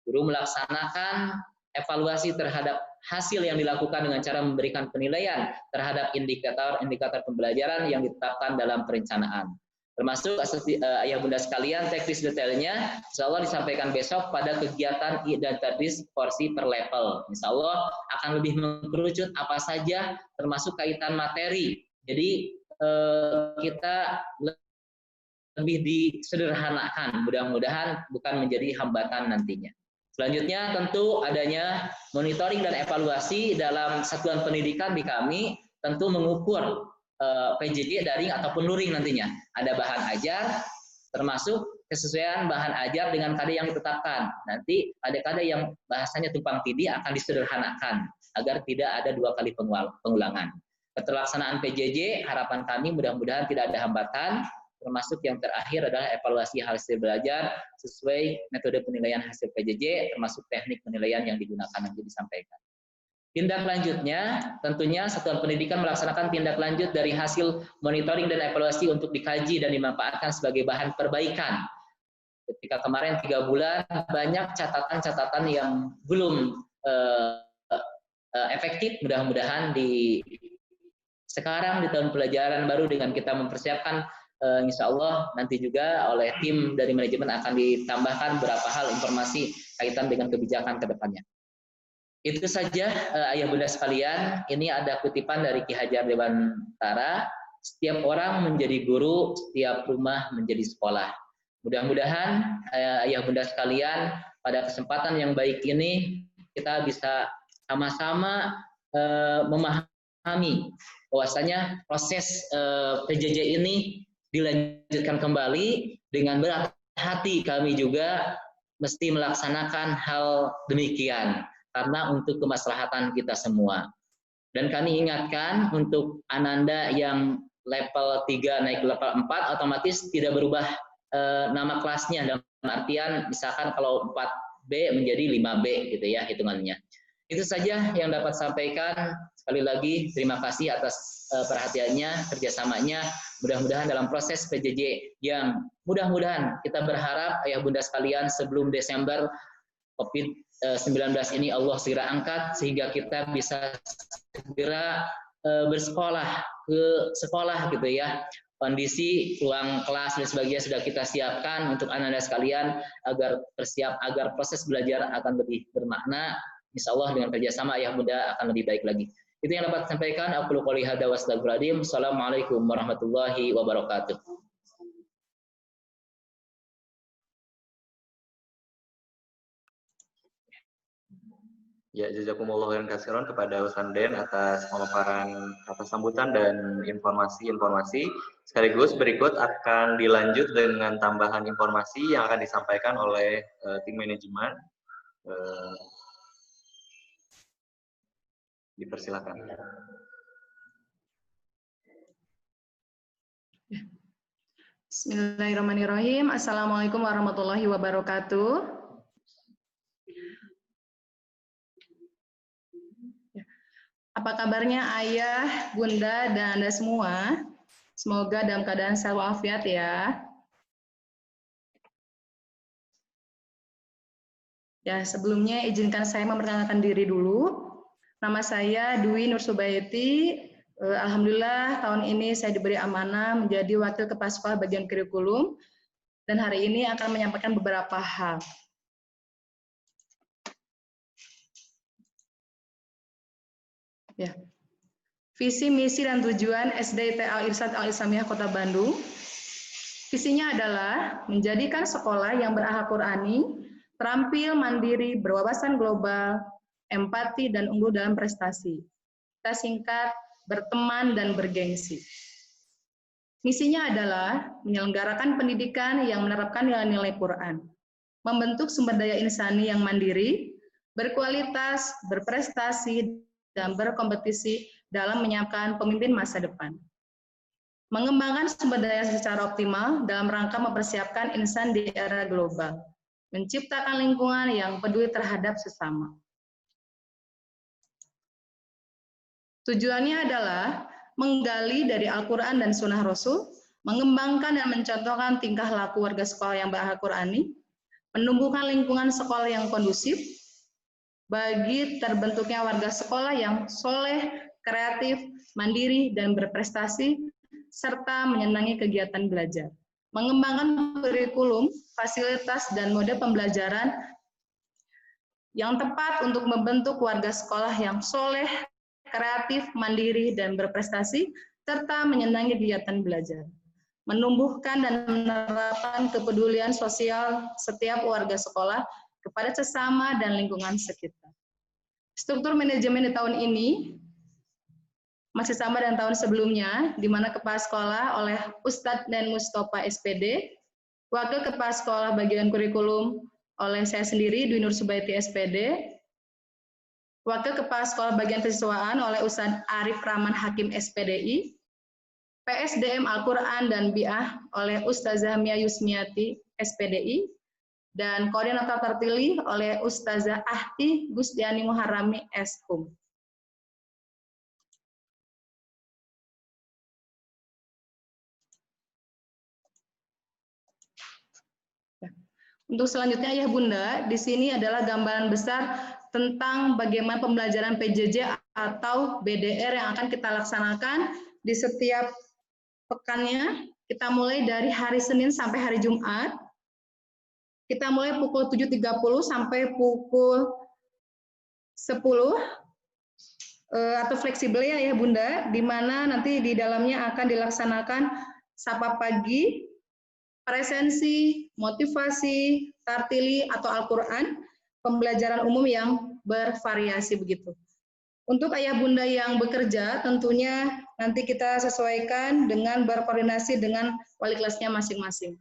Guru melaksanakan evaluasi terhadap hasil yang dilakukan dengan cara memberikan penilaian terhadap indikator-indikator pembelajaran yang ditetapkan dalam perencanaan. Termasuk ayah bunda sekalian, teknis detailnya insya Allah disampaikan besok pada kegiatan dan tadris porsi per level. Insya Allah akan lebih mengkerucut apa saja termasuk kaitan materi. Jadi kita lebih disederhanakan, mudah-mudahan bukan menjadi hambatan nantinya. Selanjutnya tentu adanya monitoring dan evaluasi dalam satuan pendidikan di kami tentu mengukur PJJ daring ataupun luring nantinya. Ada bahan ajar termasuk kesesuaian bahan ajar dengan KD yang ditetapkan. Nanti ada KD yang bahasanya tumpang tindih akan disederhanakan agar tidak ada 2 kali pengulangan. Keterlaksanaan PJJ harapan kami mudah-mudahan tidak ada hambatan. Termasuk yang terakhir adalah evaluasi hasil belajar sesuai metode penilaian hasil PJJ, termasuk teknik penilaian yang digunakan nanti disampaikan. Tindak lanjutnya, tentunya satuan pendidikan melaksanakan tindak lanjut dari hasil monitoring dan evaluasi untuk dikaji dan dimanfaatkan sebagai bahan perbaikan. Ketika kemarin 3 bulan, banyak catatan-catatan yang belum efektif, mudah-mudahan sekarang di tahun pelajaran baru dengan kita mempersiapkan insya Allah nanti juga oleh tim dari manajemen akan ditambahkan beberapa hal informasi kaitan dengan kebijakan ke depannya. Itu saja ayah bunda sekalian, ini ada kutipan dari Ki Hajar Dewantara, setiap orang menjadi guru, setiap rumah menjadi sekolah. Mudah-mudahan ayah bunda sekalian pada kesempatan yang baik ini kita bisa sama-sama memahami bahwasanya proses PJJ ini dilanjutkan kembali dengan berat hati. Kami juga mesti melaksanakan hal demikian karena untuk kemaslahatan kita semua. Dan kami ingatkan untuk Ananda yang level 3 naik level 4 otomatis tidak berubah nama kelasnya, dalam artian misalkan kalau 4B menjadi 5B gitu ya hitungannya. Itu saja yang dapat sampaikan. Sekali lagi terima kasih atas perhatiannya, kerjasamanya. Mudah-mudahan dalam proses PJJ yang mudah-mudahan kita berharap ayah bunda sekalian sebelum Desember COVID-19 ini Allah segera angkat sehingga kita bisa segera bersekolah ke sekolah gitu ya. Kondisi ruang kelas dan sebagainya sudah kita siapkan untuk anak-anak sekalian agar proses belajar akan lebih bermakna. Insya Allah dengan kerjasama ayah bunda akan lebih baik lagi. Itu yang dapat sampaikan. Aku qouli hadza wa astaghfirullahaladzim. Assalamualaikum warahmatullahi wabarakatuh. Ya, jazakumullah khairan katsiran kepada Ustaz Den atas pemaparan atas sambutan dan informasi-informasi. Sekaligus berikut akan dilanjut dengan tambahan informasi yang akan disampaikan oleh tim manajemen. Dipersilakan. Bismillahirrahmanirrahim. Assalamualaikum warahmatullahi wabarakatuh. Apa kabarnya ayah, bunda, dan Anda semua? Semoga dalam keadaan sehat walafiat ya. Ya, sebelumnya izinkan saya memperkenalkan diri dulu. Nama saya Dwi Nur Subaiti. Alhamdulillah tahun ini saya diberi amanah menjadi Wakil Kepala Sekolah bagian kurikulum dan hari ini akan menyampaikan beberapa hal. Ya. Visi, misi, dan tujuan SDIT Al-Irsyad Al-Islamiyah Kota Bandung. Visinya adalah menjadikan sekolah yang berakhlak Qur'ani, terampil, mandiri, berwawasan global, empati, dan unggul dalam prestasi. Kita singkat, berteman dan bergengsi. Misinya adalah menyelenggarakan pendidikan yang menerapkan nilai-nilai Quran, membentuk sumber daya insani yang mandiri, berkualitas, berprestasi, dan berkompetisi dalam menyiapkan pemimpin masa depan. mengembangkan sumber daya secara optimal dalam rangka mempersiapkan insan di era global, menciptakan lingkungan yang peduli terhadap sesama. Tujuannya adalah menggali dari Al-Quran dan Sunnah Rasul, mengembangkan dan mencontohkan tingkah laku warga sekolah yang berakhlak Qurani, menumbuhkan lingkungan sekolah yang kondusif bagi terbentuknya warga sekolah yang soleh, kreatif, mandiri, dan berprestasi, serta menyenangi kegiatan belajar. Mengembangkan kurikulum, fasilitas, dan mode pembelajaran yang tepat untuk membentuk warga sekolah yang soleh, kreatif, mandiri, dan berprestasi, serta menyenangi kegiatan belajar. Menumbuhkan dan menerapkan kepedulian sosial setiap warga sekolah kepada sesama dan lingkungan sekitar. Struktur manajemen di tahun ini masih sama dengan tahun sebelumnya, di mana kepala sekolah oleh Ustadz dan Mustafa SPD, wakil kepala sekolah bagian kurikulum oleh saya sendiri, Dwi Nur Subaiti SPD, wakil kepala sekolah bagian kesiswaan oleh Ustadz Arif Rahman Hakim SPDI, PSDM Al-Quran dan Bi'ah oleh Ustazah Mia Yusmiati SPDI, dan koordinator terpilih oleh Ustazah Ahti Gusdiani Muharrami Shum. Untuk selanjutnya Ayah Bunda, di sini adalah gambaran besar tentang bagaimana pembelajaran PJJ atau BDR yang akan kita laksanakan di setiap pekannya. Kita mulai dari hari Senin sampai hari Jumat. Kita mulai pukul 7.30 sampai pukul 10 atau fleksibel ya Ayah Bunda, di mana nanti di dalamnya akan dilaksanakan sapa pagi, presensi, motivasi, tartili atau Al-Quran, pembelajaran umum yang bervariasi begitu. Untuk ayah bunda yang bekerja, tentunya nanti kita sesuaikan dengan berkoordinasi dengan wali kelasnya masing-masing.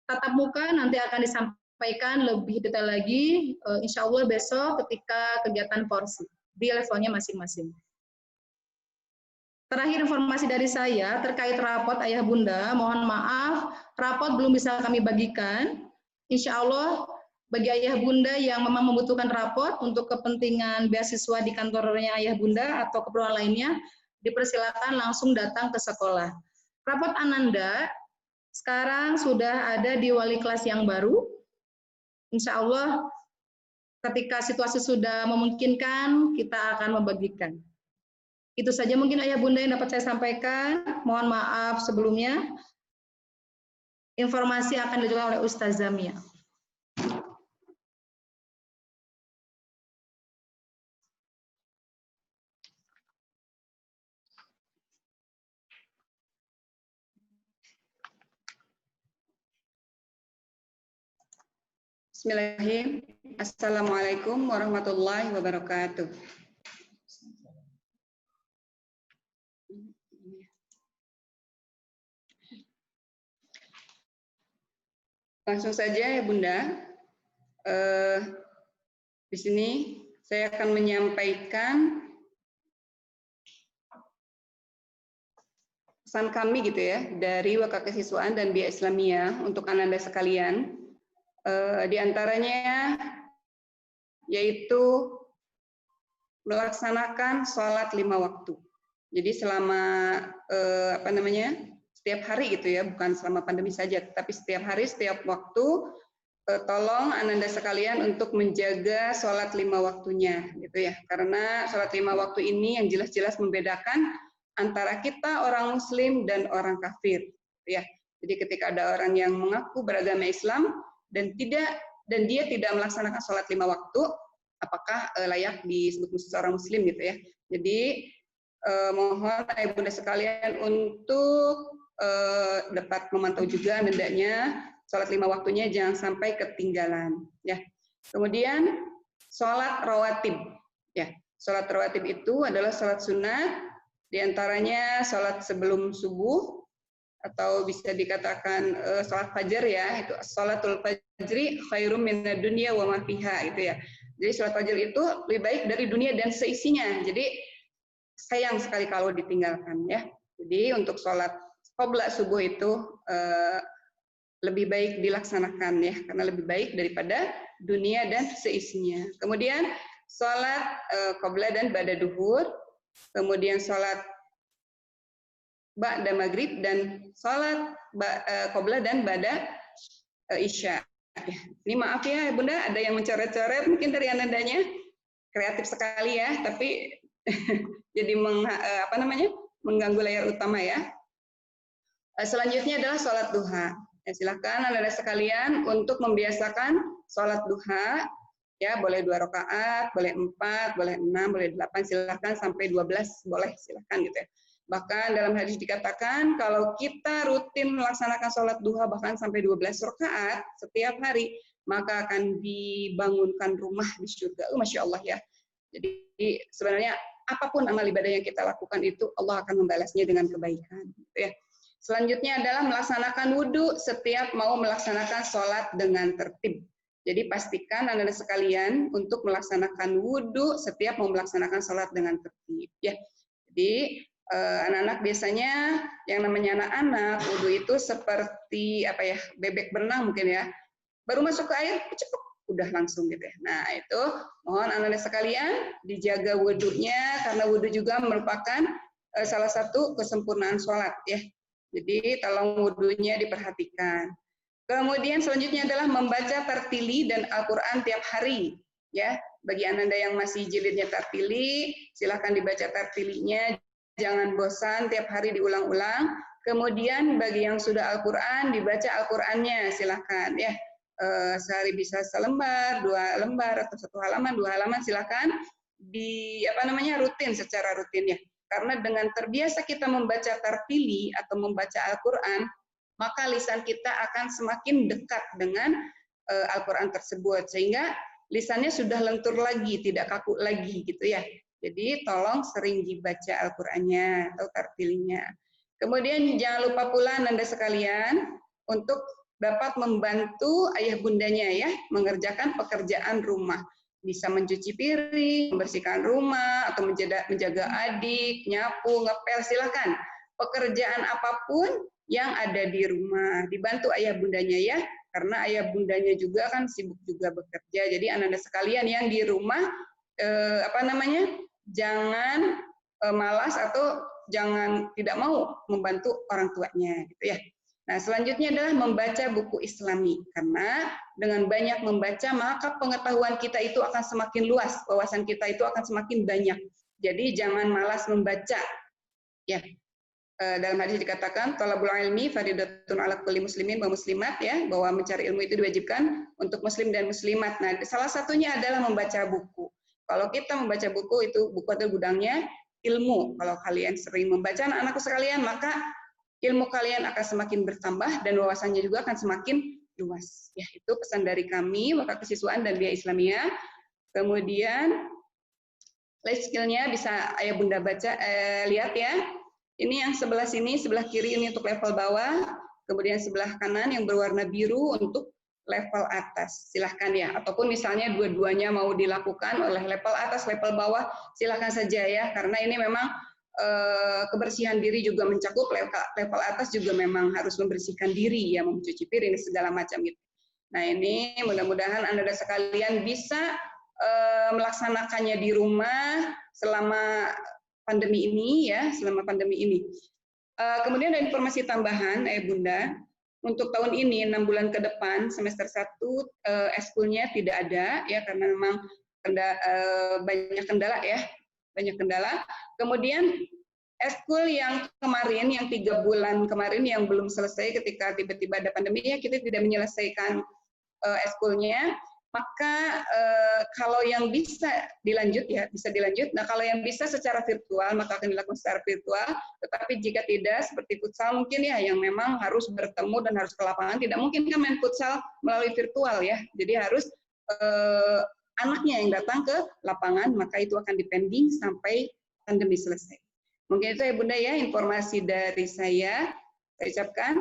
Tatap muka nanti akan disampaikan lebih detail lagi, insya Allah besok ketika kegiatan porsi di levelnya masing-masing. Terakhir informasi dari saya terkait rapot ayah bunda, mohon maaf, rapot belum bisa kami bagikan. Insya Allah bagi ayah bunda yang memang membutuhkan rapot untuk kepentingan beasiswa di kantornya ayah bunda atau keperluan lainnya, dipersilakan langsung datang ke sekolah. Rapot Ananda sekarang sudah ada di wali kelas yang baru. Insya Allah ketika situasi sudah memungkinkan, kita akan membagikan. Itu saja mungkin ayah bunda yang dapat saya sampaikan. Mohon maaf sebelumnya. Informasi akan dijelaskan oleh Ustazah Mia. Bismillahirrahmanirrahim. Assalamualaikum warahmatullahi wabarakatuh. Langsung saja ya Bunda. Di sini saya akan menyampaikan pesan kami gitu ya dari Wakaf Kesiswaan dan Biaya Islamiyah untuk Ananda sekalian. Di antaranya yaitu melaksanakan sholat 5 waktu. Jadi selama setiap hari gitu ya, bukan selama pandemi saja, tapi setiap hari, setiap waktu, tolong Ananda sekalian untuk menjaga sholat 5 waktunya, gitu ya. Karena sholat 5 waktu ini yang jelas-jelas membedakan antara kita orang Muslim dan orang kafir, gitu ya. Jadi ketika ada orang yang mengaku beragama Islam dan dia tidak melaksanakan sholat 5 waktu, apakah layak disebut seorang Muslim, gitu ya. Jadi mohon ayah bunda sekalian untuk dapat memantau juga hendaknya sholat 5 waktunya jangan sampai ketinggalan ya. Kemudian sholat rawatib ya. Sholat rawatib itu adalah sholat sunat, diantaranya sholat sebelum subuh atau bisa dikatakan sholat fajar ya, itu sholatul fajri khairum minad dunya wa ma fiha itu ya. Jadi sholat fajar itu lebih baik dari dunia dan seisinya. Jadi sayang sekali kalau ditinggalkan ya. Jadi untuk sholat qabla subuh itu lebih baik dilaksanakan ya, karena lebih baik daripada dunia dan seisinya. Kemudian sholat qabla dan ba'da duhur, kemudian sholat ba'da maghrib, dan sholat qabla dan ba'da isya. Ini maaf ya Bunda, ada yang mencoret-coret mungkin dari anandanya, kreatif sekali ya, tapi jadi mengganggu layar utama ya. Selanjutnya adalah sholat duha. Ya, silakan Anda sekalian untuk membiasakan sholat duha, ya boleh 2 rakaat, boleh 4, boleh 6, boleh 8, silakan sampai 12 boleh, silakan gitu ya. Bahkan dalam hadis dikatakan kalau kita rutin melaksanakan sholat duha bahkan sampai 12 rakaat setiap hari, maka akan dibangunkan rumah di surga. Masya Allah ya. Jadi sebenarnya apapun amal ibadah yang kita lakukan itu Allah akan membalasnya dengan kebaikan. Gitu ya. Selanjutnya adalah melaksanakan wudhu setiap mau melaksanakan sholat dengan tertib. Jadi pastikan Anda sekalian untuk melaksanakan wudhu setiap mau melaksanakan sholat dengan tertib. Ya. Jadi anak-anak biasanya yang namanya anak-anak wudhu itu seperti bebek berenang mungkin ya. Baru masuk ke air, cepet udah langsung gitu ya. Nah itu mohon anak-anak sekalian dijaga wudhunya karena wudhu juga merupakan salah satu kesempurnaan sholat ya. Jadi tolong wudhunya diperhatikan. Kemudian selanjutnya adalah membaca tartili dan Al-Quran tiap hari. Ya, bagi Anda yang masih jilidnya tartili, silahkan dibaca tartilinya. Jangan bosan, tiap hari diulang-ulang. Kemudian bagi yang sudah Al-Quran, dibaca Al-Qurannya, silahkan. Ya, sehari bisa selembar, 2 lembar, atau 1 halaman, 2 halaman, silahkan rutin secara rutin ya. Karena dengan terbiasa kita membaca tartili atau membaca Al-Quran, maka lisan kita akan semakin dekat dengan Al-Quran tersebut. Sehingga lisannya sudah lentur lagi, tidak kaku lagi gitu ya. Jadi tolong sering dibaca Al-Qurannya atau tartilinya. Kemudian jangan lupa pula Anda sekalian untuk dapat membantu ayah bundanya ya, mengerjakan pekerjaan rumah. Bisa mencuci piring, membersihkan rumah, atau menjaga adik, nyapu, ngepel, silakan. Pekerjaan apapun yang ada di rumah, dibantu ayah bundanya ya, karena ayah bundanya juga kan sibuk juga bekerja. Jadi anak-anak sekalian yang di rumah, jangan malas atau jangan tidak mau membantu orang tuanya, gitu ya. Nah, selanjutnya adalah membaca buku Islami, karena dengan banyak membaca maka pengetahuan kita itu akan semakin luas, wawasan kita itu akan semakin banyak. Jadi jangan malas membaca. Ya, dalam hadis dikatakan thalabul ilmi fardhatun 'ala kulli muslimin wa muslimat ya, bahwa mencari ilmu itu diwajibkan untuk muslim dan muslimat. Nah, salah satunya adalah membaca buku. Kalau kita membaca buku itu buku adalah gudangnya ilmu. Kalau kalian sering membaca anak-anakku sekalian, maka ilmu kalian akan semakin bertambah dan wawasannya juga akan semakin luas. Ya, itu pesan dari kami, Wakaf Kesiswaan dan Biaya Islamiyah. Kemudian life skill-nya bisa ayah bunda baca, lihat ya. Ini yang sebelah sini, sebelah kiri ini untuk level bawah, kemudian sebelah kanan yang berwarna biru untuk level atas. Silahkan ya, ataupun misalnya dua-duanya mau dilakukan oleh level atas, level bawah, silahkan saja ya, karena ini memang kebersihan diri juga mencakup, level atas juga memang harus membersihkan diri ya, mencuci piring segala macam gitu. Nah ini mudah-mudahan Anda sekalian bisa melaksanakannya di rumah selama pandemi ini ya, selama pandemi ini. Kemudian ada informasi tambahan, Bunda, untuk tahun ini 6 bulan ke depan semester 1 eskulnya tidak ada ya, karena memang banyak kendala ya. Banyak kendala. Kemudian eskul yang kemarin, yang 3 bulan kemarin yang belum selesai ketika tiba-tiba ada pandemi, ya kita tidak menyelesaikan eskulnya. Maka kalau yang bisa dilanjut ya, bisa dilanjut. Nah kalau yang bisa secara virtual, maka akan dilakukan secara virtual. Tetapi jika tidak, seperti futsal mungkin ya, yang memang harus bertemu dan harus ke lapangan, tidak mungkin kan main futsal melalui virtual ya. Jadi harus anaknya yang datang ke lapangan, maka itu akan dipending sampai pandemi selesai. Mungkin itu ya Bunda ya, informasi dari saya. Saya ucapkan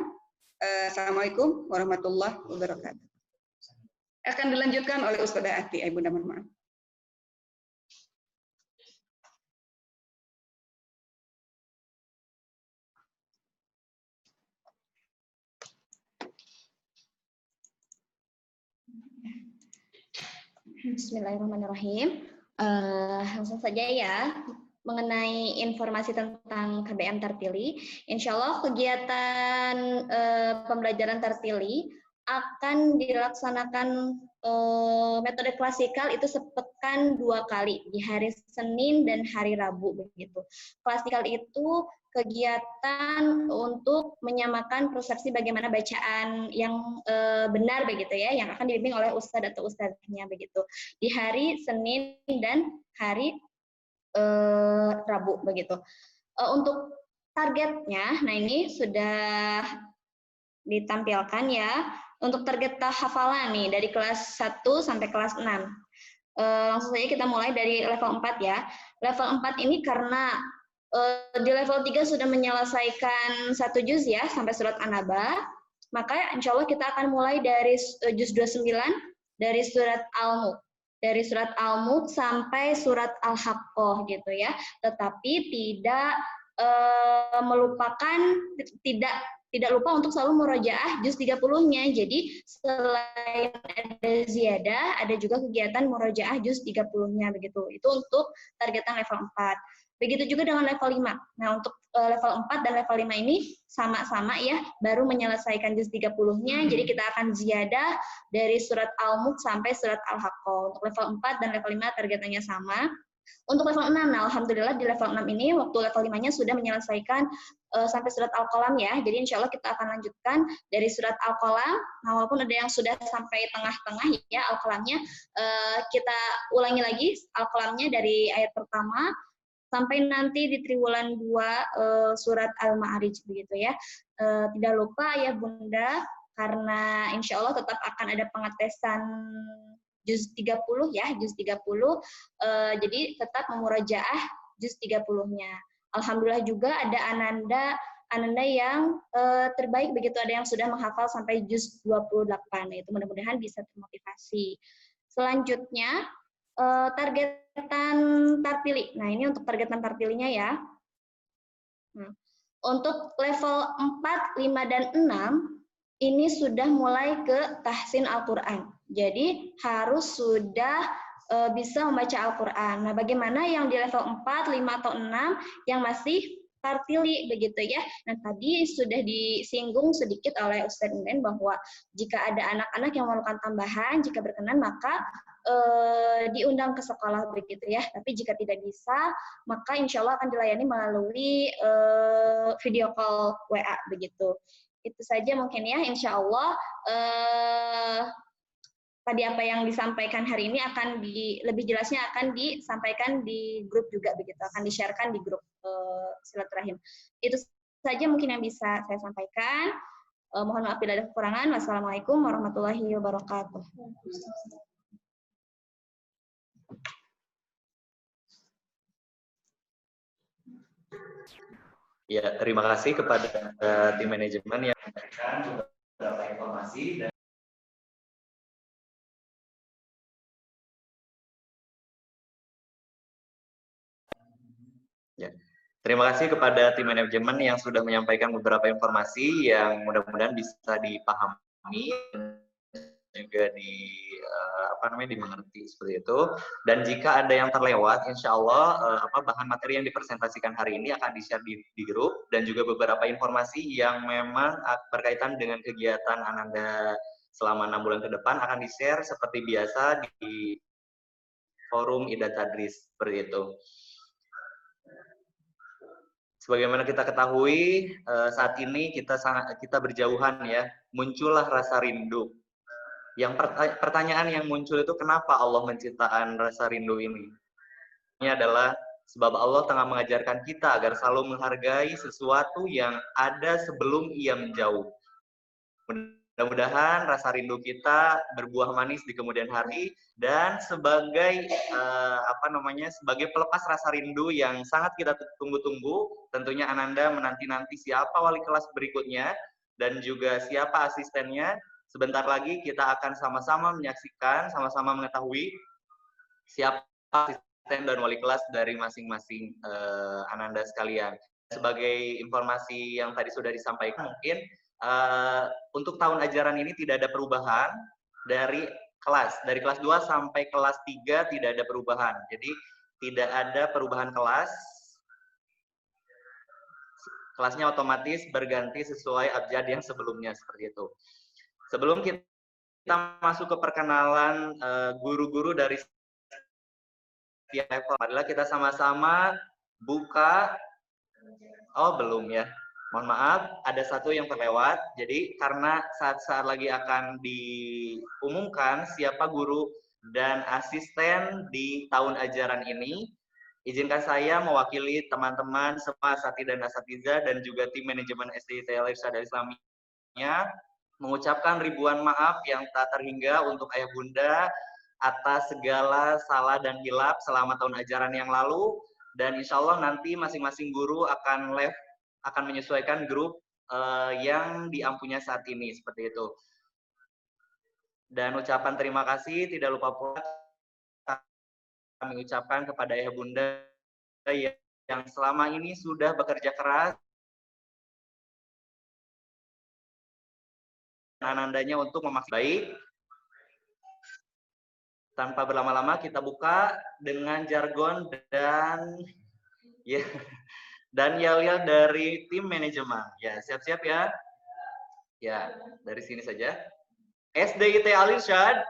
Assalamualaikum warahmatullahi wabarakatuh. Akan dilanjutkan oleh Ustadzah Ati, Bunda mohon maaf. Bismillahirrahmanirrahim. Langsung saja ya, mengenai informasi tentang KBM terpilih. Insya Allah kegiatan pembelajaran terpilih akan dilaksanakan metode klasikal itu sepekan 2 kali, di hari Senin dan hari Rabu begitu. Klasikal itu kegiatan untuk menyamakan persepsi bagaimana bacaan yang benar begitu ya, yang akan dibimbing oleh ustadz atau ustadznya begitu, di hari Senin dan hari Rabu begitu. Untuk targetnya, nah ini sudah ditampilkan ya. Untuk target hafalan nih dari kelas 1 sampai kelas 6. Langsung saja kita mulai dari level 4 ya. Level 4 ini karena di level 3 sudah menyelesaikan 1 juz ya sampai surat An-Naba, maka insya Allah kita akan mulai dari juz 29 dari surat Al-Mulk. Dari surat Al-Mulk sampai surat Al-Haqqah gitu ya. Tetapi tidak melupakan, tidak lupa untuk selalu murojaah juz 30-nya. Jadi selain ada ziyadah, ada juga kegiatan murojaah juz 30-nya begitu. Itu untuk targetan level 4. Begitu juga dengan level 5. Nah, untuk level 4 dan level 5 ini sama-sama ya, baru menyelesaikan juz 30-nya. Jadi kita akan ziyadah dari surat Al-Mulk sampai surat Al-Haqqah. Untuk level 4 dan level 5 targetannya sama. Untuk level 6, nah alhamdulillah di level 6 ini waktu level 5-nya sudah menyelesaikan sampai surat Al-Qalam ya. Jadi insya Allah kita akan lanjutkan dari surat Al-Qalam. Nah, walaupun ada yang sudah sampai tengah-tengah ya Al-Qalamnya, kita ulangi lagi Al-Qalamnya dari ayat pertama sampai nanti di triwulan 2 surat Al-Ma'arij begitu ya. Tidak lupa ya Bunda, karena insya Allah tetap akan ada pengetesan juz 30 ya, juz 30. Jadi tetap memurojaah juz 30-nya. Alhamdulillah juga ada ananda yang terbaik begitu, ada yang sudah menghafal sampai juz 28. Nah, itu mudah-mudahan bisa termotivasi. Selanjutnya targetan terpilih. Nah, ini untuk targetan terpilihnya ya. Untuk level 4, 5, dan 6 ini sudah mulai ke tahsin Al-Quran. Jadi harus sudah bisa membaca Al-Quran. Nah, bagaimana yang di level 4, 5, atau 6 yang masih terpilih begitu ya. Nah, tadi sudah disinggung sedikit oleh Ustadz Nden bahwa jika ada anak-anak yang memerlukan tambahan, jika berkenan maka diundang ke sekolah begitu ya. Tapi jika tidak bisa, maka insya Allah akan dilayani melalui video call WA begitu. Itu saja mungkin ya, insya Allah tadi apa yang disampaikan hari ini akan lebih jelasnya akan disampaikan di grup juga begitu, akan di-sharekan di grup silaturahim. Itu saja mungkin yang bisa saya sampaikan. Mohon maaf bila ada kekurangan. Wassalamualaikum warahmatullahi wabarakatuh. Ya, terima kasih kepada tim manajemen yang memberikan beberapa informasi dan ya. Terima kasih kepada tim manajemen yang sudah menyampaikan beberapa informasi yang mudah-mudahan bisa dipahami dan juga dimengerti seperti itu. Dan jika ada yang terlewat, insya Allah bahan materi yang dipresentasikan hari ini akan di-share di grup, dan juga beberapa informasi yang memang berkaitan dengan kegiatan Ananda selama 6 bulan ke depan akan di-share seperti biasa di forum Ida Tadris seperti itu. Sebagaimana kita ketahui, saat ini kita berjauhan ya, muncullah rasa rindu. Yang pertanyaan yang muncul itu kenapa Allah menciptakan rasa rindu ini? Ini adalah sebab Allah tengah mengajarkan kita agar selalu menghargai sesuatu yang ada sebelum ia menjauh. Mudah-mudahan rasa rindu kita berbuah manis di kemudian hari, dan sebagai sebagai pelepas rasa rindu yang sangat kita tunggu-tunggu, tentunya Ananda menanti-nanti siapa wali kelas berikutnya dan juga siapa asistennya. Sebentar lagi kita akan sama-sama menyaksikan, sama-sama mengetahui siapa asisten dan wali kelas dari masing-masing Ananda sekalian. Sebagai informasi yang tadi sudah disampaikan, mungkin untuk tahun ajaran ini tidak ada perubahan dari kelas. Dari kelas 2 sampai kelas 3 tidak ada perubahan. Jadi tidak ada perubahan kelas. Kelasnya otomatis berganti sesuai abjad yang sebelumnya, seperti itu. Sebelum kita masuk ke perkenalan guru-guru dari setiap level, marilah kita sama-sama buka. Oh, belum ya. Mohon maaf, ada satu yang terlewat. Jadi karena saat-saat lagi akan diumumkan siapa guru dan asisten di tahun ajaran ini, izinkan saya mewakili teman-teman semua asatidz dan asatizah dan juga tim manajemen SD ITL Irsyad Al-Islamiyah mengucapkan ribuan maaf yang tak terhingga untuk ayah bunda atas segala salah dan hilaf selama tahun ajaran yang lalu, dan insya Allah nanti masing-masing guru akan menyesuaikan grup yang diampunya saat ini, seperti itu. Dan ucapan terima kasih tidak lupa pula kami ucapkan kepada ayah bunda yang selama ini sudah bekerja keras anandanya untuk memakai baik. Tanpa berlama-lama kita buka dengan jargon dan ya dan yel-yel dari tim manajemen. Ya, siap-siap ya. Ya, dari sini saja. SD ITL Al-Irsyad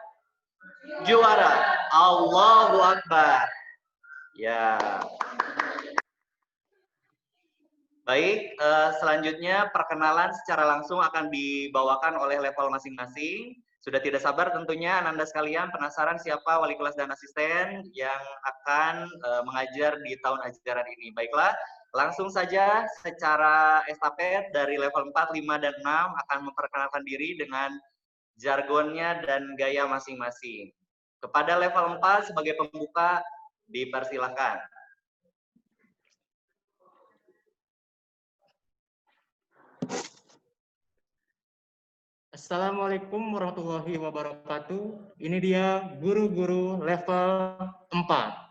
juara. Allahu Akbar. Ya. Baik, selanjutnya perkenalan secara langsung akan dibawakan oleh level masing-masing. Sudah tidak sabar tentunya Ananda sekalian penasaran siapa wali kelas dan asisten yang akan mengajar di tahun ajaran ini. Baiklah, langsung saja secara estafet dari level 4, 5, dan 6 akan memperkenalkan diri dengan jargonnya dan gaya masing-masing. Kepada level 4 sebagai pembuka dipersilahkan. Assalamualaikum warahmatullahi wabarakatuh. Ini dia guru-guru level 4.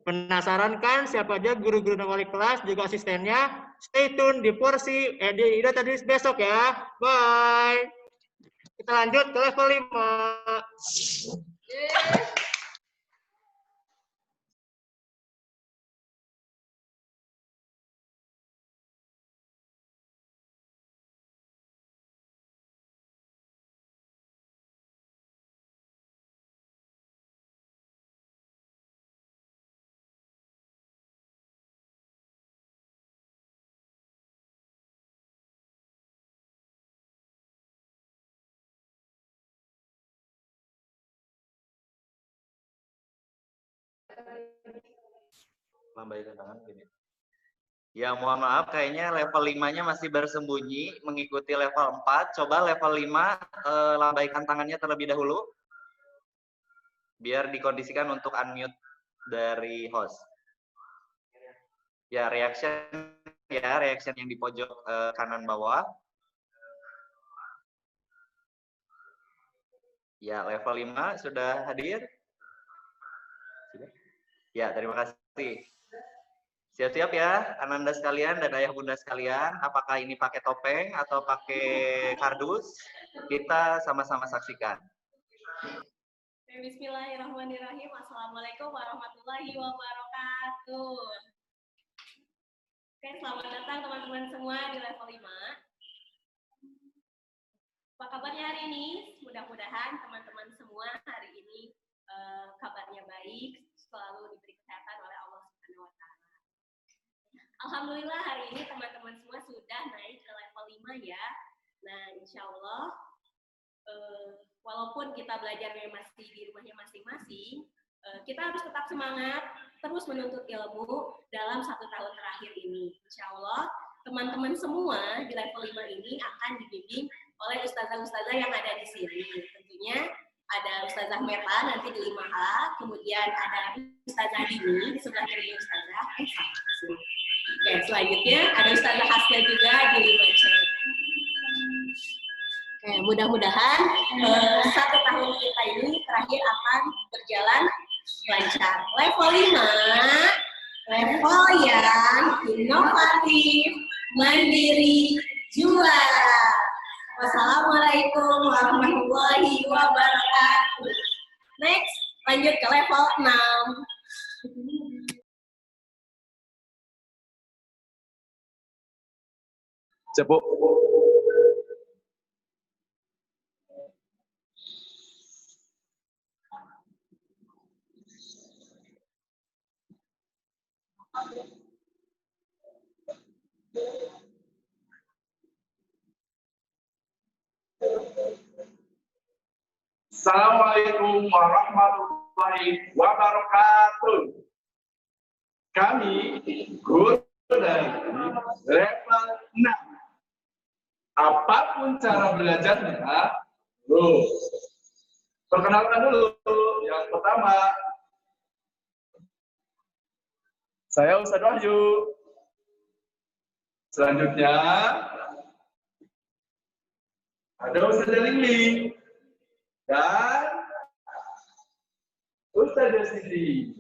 Penasaran kan siapa aja guru-guru dan wali kelas juga asistennya? Stay tune di porsi di Ida tadi besok ya. Bye. Kita lanjut ke level 5. Lambaikan tangan gini. Ya, mohon maaf, kayaknya level 5-nya masih bersembunyi mengikuti level 4. Coba level 5 lambaikan tangannya terlebih dahulu. Biar dikondisikan untuk unmute dari host. Ya, reaction yang di pojok kanan bawah. Ya, level 5 sudah hadir. Ya, terima kasih. Siap-siap ya, Ananda sekalian dan ayah bunda sekalian. Apakah ini pakai topeng atau pakai kardus? Kita sama-sama saksikan. Bismillahirrahmanirrahim. Assalamualaikum warahmatullahi wabarakatuh. Oke, selamat datang teman-teman semua di level 5. Apa kabarnya hari ini? Mudah-mudahan teman-teman semua hari ini kabarnya baik, selalu diberi kesehatan oleh Allah Subhanahu wa Ta'ala. Alhamdulillah hari ini teman-teman semua sudah naik ke level 5 ya. Nah, insya Allah walaupun kita belajarnya masih di rumahnya masing-masing, kita harus tetap semangat, terus menuntut ilmu dalam 1 tahun terakhir ini. Insya Allah, teman-teman semua di level 5 ini akan dibimbing oleh ustazah-ustazah yang ada di sini. Tentunya ada Ustazah Meta nanti di 5A, kemudian ada Ustazah Dini di sebelah kiri Ustazah. Oke, selanjutnya ada Ustazah Hasna juga di 5C. Oke, mudah-mudahan 1 tahun kita ini terakhir akan berjalan lancar. Level 5, level yang inovatif, mandiri, juara. Wassalamualaikum warahmatullahi wabarakatuh. Next, lanjut ke level 6. Cepuk. Assalamualaikum warahmatullahi wabarakatuh. Kami guru dari level 6. Apapun cara belajarnya, perkenalkan dulu. Yang pertama, saya Ustadz Wahyu. Selanjutnya, ada Ustazah Lili dan Ustazah Siti.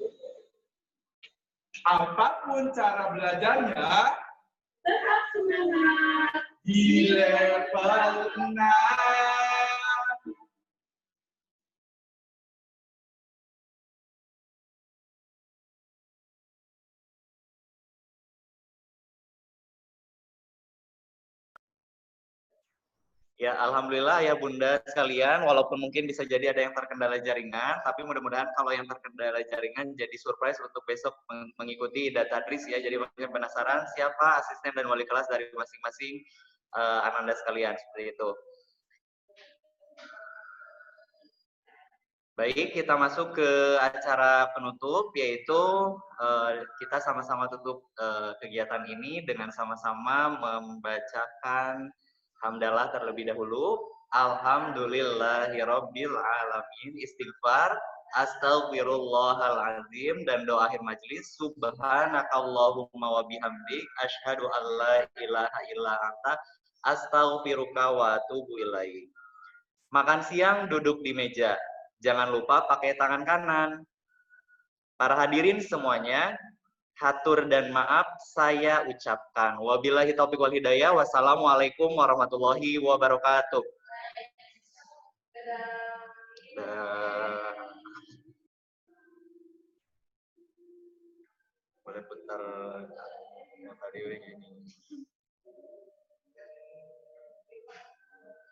Apapun cara belajarnya, tetap semangat di level 6. Ya, alhamdulillah ya Bunda sekalian, walaupun mungkin bisa jadi ada yang terkendala jaringan, tapi mudah-mudahan kalau yang terkendala jaringan jadi surprise untuk besok mengikuti data tris ya. Jadi mungkin penasaran siapa asisten dan wali kelas dari masing-masing Ananda sekalian, seperti itu. Baik, kita masuk ke acara penutup, yaitu kita sama-sama tutup kegiatan ini dengan sama-sama membacakan hamdalah terlebih dahulu. Alhamdulillahirabbil alamin, istighfar, astagfirullahalazim, dan doa akhir majelis, subhanakallahumma wa bihamdik, asyhadu an la ilaha illa anta, astaghfiruka wa atubu ilaik. Makan siang duduk di meja. Jangan lupa pakai tangan kanan. Para hadirin semuanya, hatur dan maaf saya ucapkan. Wabillahi taufiq wal hidayah. Wassalamualaikum warahmatullahi wabarakatuh. Boleh putar tadi ini.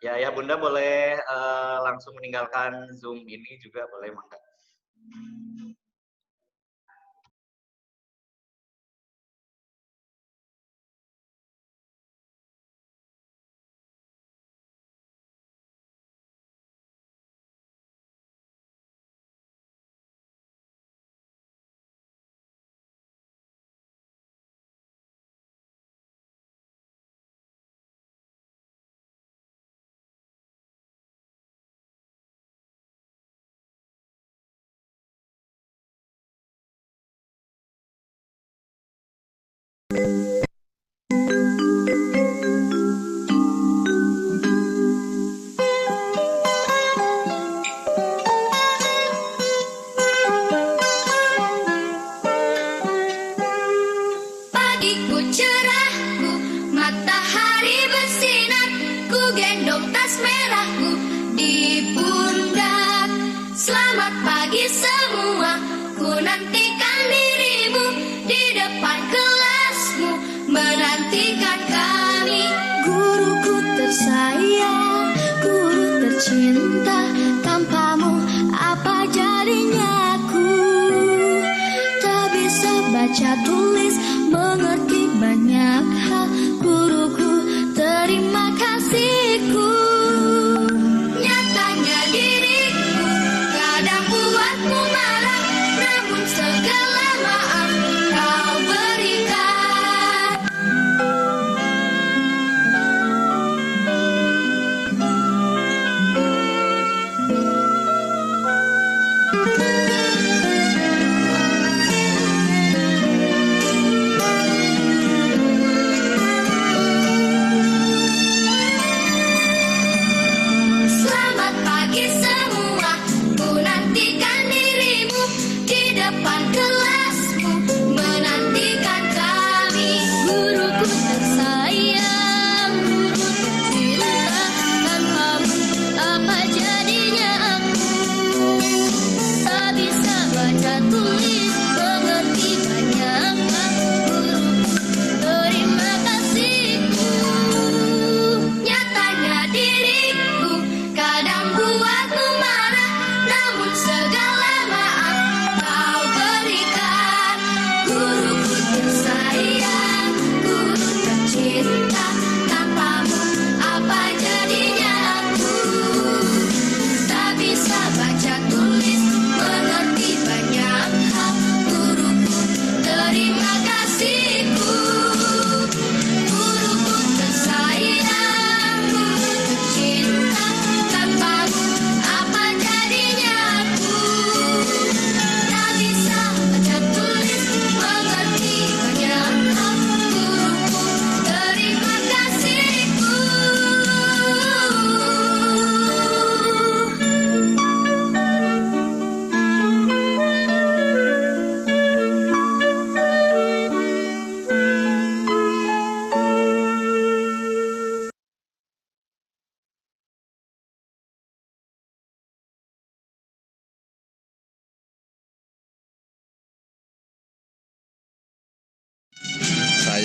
Ya Bunda boleh langsung meninggalkan Zoom ini juga boleh, mangga. Pagiku cerahku, matahari bersinar, ku gendong tas merahku di pundak. Selamat pagi semua, ku nantikan dirimu di depan kelasmu, menantikan kami. Guruku tersayang, guru tercinta, tanpamu apa jadinya aku? Tak bisa baca tulis, mengerti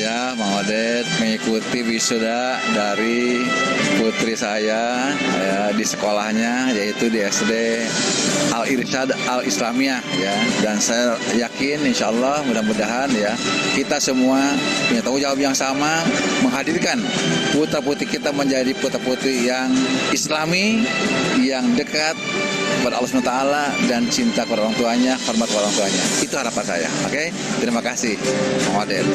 saya Mang Odet mengikuti wisuda dari putri saya ya, di sekolahnya yaitu di SD Al Irsyad Al Islamiyah ya, dan saya yakin insya Allah mudah-mudahan ya kita semua punya tanggung jawab yang sama menghadirkan putra-putri kita menjadi putra-putri yang Islami, yang dekat kepada Allah SWT dan cinta kepada orang tuanya, hormat kepada orang tuanya. Itu harapan saya. Oke, terima kasih, Mang Odet.